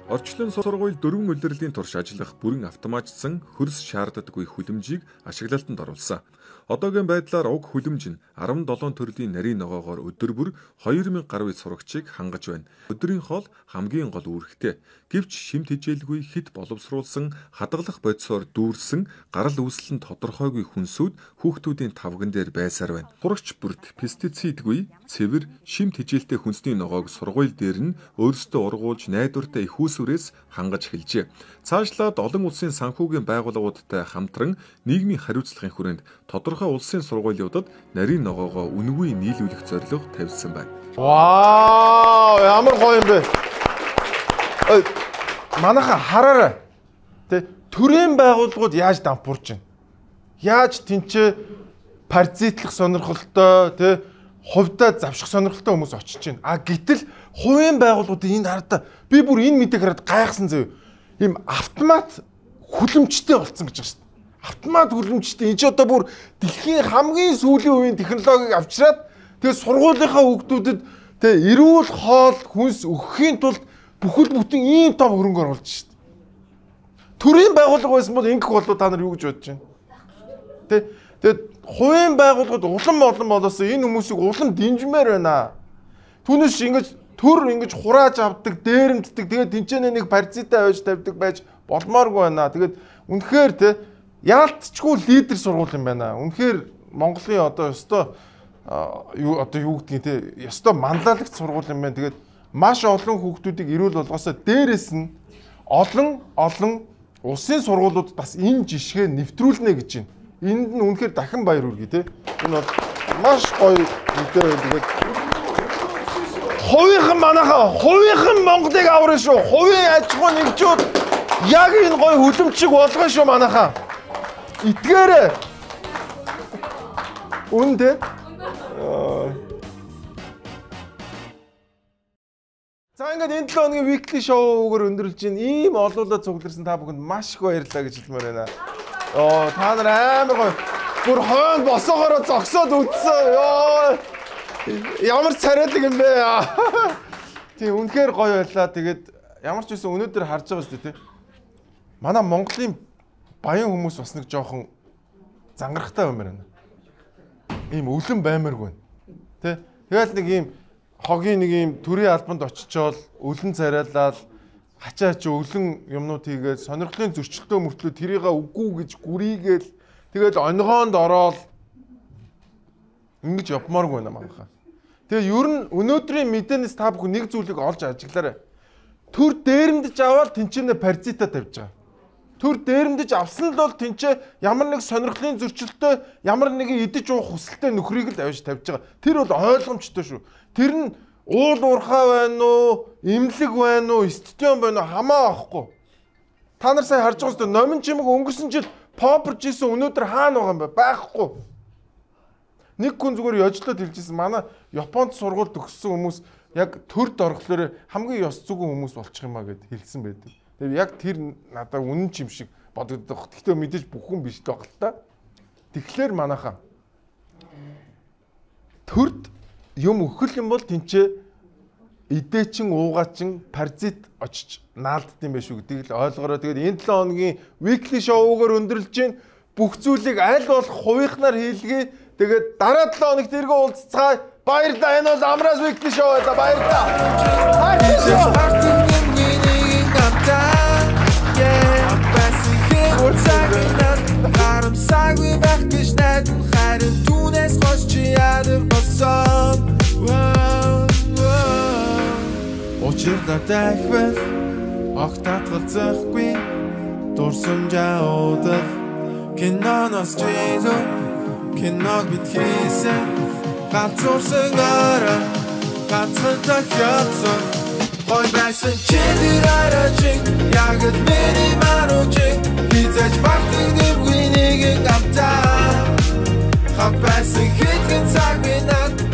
Орчлон сургууль 4 улирлын турш ажиллах бүрэн автоматжсан хөрс шаарддаггүй хүлэмжийг ашиглалтанд оруулсан. Одоогийн байдлаар уг хүлэмж нь 17 төрлийн нарийн ногоогоор өдөр бүр 2000 гаруй сурагчийг хангаж байна. Өдрийн хоол хамгийн гол үүрэгтэй. Гэвч шимт хижээлгүй хит боловсруулсан хадгалах бодисоор дүүрсэн гарал үүсэл нь тодорхойгүй хүнсүүд хүүхдүүдийн тавган дээр байсаар байна. Сурагч бүрт пестицидгүй, цэвэр, шимт хижээлтэй хүнсний ногоог сургууль дээр нь өөрсдөө ургуулж найдвартай их үүсвэрээс хангаж эхэлжээ. Цаашлаад олон улсын санхүүгийн байгууллагуудтай хамтран нийгмийн хариуцлагын хүрээнд тодорхой улсын сургуулиудад нарийн ногоогоо үнэгүй нийлүүлэх зорилго тавьсан байна. Вау, ямар гоё юм бэ? Манайха хараарай. Тэ төрийн байгууллагууд яаж дампуурч байна? Яаж тэнцээ паразитлах сонирхолтой, тэ хувьдаа завших сонирхолтой хүмүүс очиж байна. А гэтэл хувийн байгууллагуудын энэ хараад би бүр энэ мэдээг хараад гайхсан заяа. Им автомат хүлэмжтэй болсон гэж байна шүү дээ. Автомат хүлэмжтэй. Энэ ч одоо бүр дэлхийн хамгийн сүүлийн үеийн технологиг авчираад тэгээд сургуулийнхаа хүүхдүүдэд тэгээд эрүүл хоол хүнс өгөхийн тулд бүхэл бүтэн ийм том хөрөнгө оруулж шүү дээ. Төрийн байгууллага байсан бол ингэх болов та нар юу гэж бодож байна? Тэгээд хувийн байгууллагууд улам болоосоо энэ хүмүүсийг улам дэмжмээр байна. Түүнээс ингэж төр ингэж хурааж авдаг, дээрэмддэг, тэгээд тэнцэнэ нэг паразитай байж тавьдаг байж болмооргүй байна. Тэгээд үнэхээр яалтчгүй лидер сургууль юм байна. Үнэхээр Монголын одоо ёстой юу гэдгийг ёстой манлайлагч сургууль юм байна. Тэгээд маш олон хүүхдүүдийг эрүүл болгосоо дээрээс нь олон улсын сургуулиуд бас энэ жишгээ нэвтрүүлнэ гэж байна. Энд нь үнэхээр дахин баяр хүргэе те. Энэ бол маш гоё мэдээ байна. Тэгээд хувийнхан Монголыг аврах шүү. Хувийн аж ахуй нэгжүүд яг энэ гоё хүлэмжийг болгоно шүү манайхаа. Итгээрэй. Үнэ. За ингээд энэ 7 хоногийн weekly show-гээр өндөрлж чинь ийм олуулаад цугларсан та бүхэнд маш их баярлалаа гэж хэлмээр байна. Та нар амар гоё. Бүр хойно босоогоороо зогсоод үтсэн. Ямар царайлаг юм бэ? Тийм үнэхээр гоё байлаа. Тэгээд ямар ч байсан өнөөдөр харж байгаа шүү дээ, тий. Манай Монголын баян хүмүүс бас нэг жоохон зангарахтай баймаар байна. Ийм өвлөн баймааргүй. Тий. Тэгэл нэг ийм хогийн нэг ийм төрийн албанд очичоол өвлөн царайлал хачаач өвлөн юмнууд хийгээд сонирхлын зөрчилтөө мөртлөө тэрийгээ үгүй гэж гүрийгээл тэгэл онгоонд ороод ингэж явмааргүй байна манайхаа. Тэгээ ер нь өнөөдрийн мэдээнээс та бүхэн нэг зүйлийг олж ажиглаарай. Төр дээрэмдэж аваад тэнцэнэ паразитаа тавьж байгаа. Төр дээрэмдэж авсан л бол тэнцээ ямар нэг сонирхлын зөрчилтөө ямар нэгэн идэж уух хүсэлтэй нөхрийг л авч тавьж байгаа. Тэр бол ойлгомжтой шүү. Тэр нь уул уурхай байна уу, эмнэлэг байна уу, стадион байна уу хамаа авахгүй. Та нар сая харж байгаа шүү. Номин чимэг өнгөрсөн жил попперж исэн өнөөдөр хаана байгаа юм бэ? Байхгүй. Нэг хүн зүгээр ёжлоод хэлжсэн манай Японд сургуульд төгссөн хүмүүс яг төрд орохлоор хамгийн ёс зүгэн хүмүүс болчих юмаа гэд хэлсэн байдаг. Тэгээ яг тэр надад үнэн ч юм шиг бодогдох. Гэхдээ мэдээж бүх хүн биш байх л та. Тэгэхээр манайхаа төрд юм өхөл юм бол тэнцээ идээчин уугаачин паразит очиж наалдд юм биш үү гэдгийг л ойлгороо. Тэгээд энэ 7 хоногийн weekly show-гаар өндөрлж чинь бүх зүйлийг аль болох хувийнхнаар хийлгээ. Тэгээд дараа 7 хоногт эргөө уулзцгаая. Баярлалаа. Энэ бол Амраас weekly show байлаа. Баярлалаа. Харамсаагүй байх гэж найдан харин түүнээс гоч чи ядар болсон. Учирна дахвал огтатгалзахгүй дурсамжаа уудал киноноос чийзо киног битгийсэн ганцуурсан гараа ганцхан тахиадсан ой байсан чидэр арачин яг л миний мануучин хизэж багтдаг дэмгүй нэгэн амтаа хапасан хэтгэн цаг минат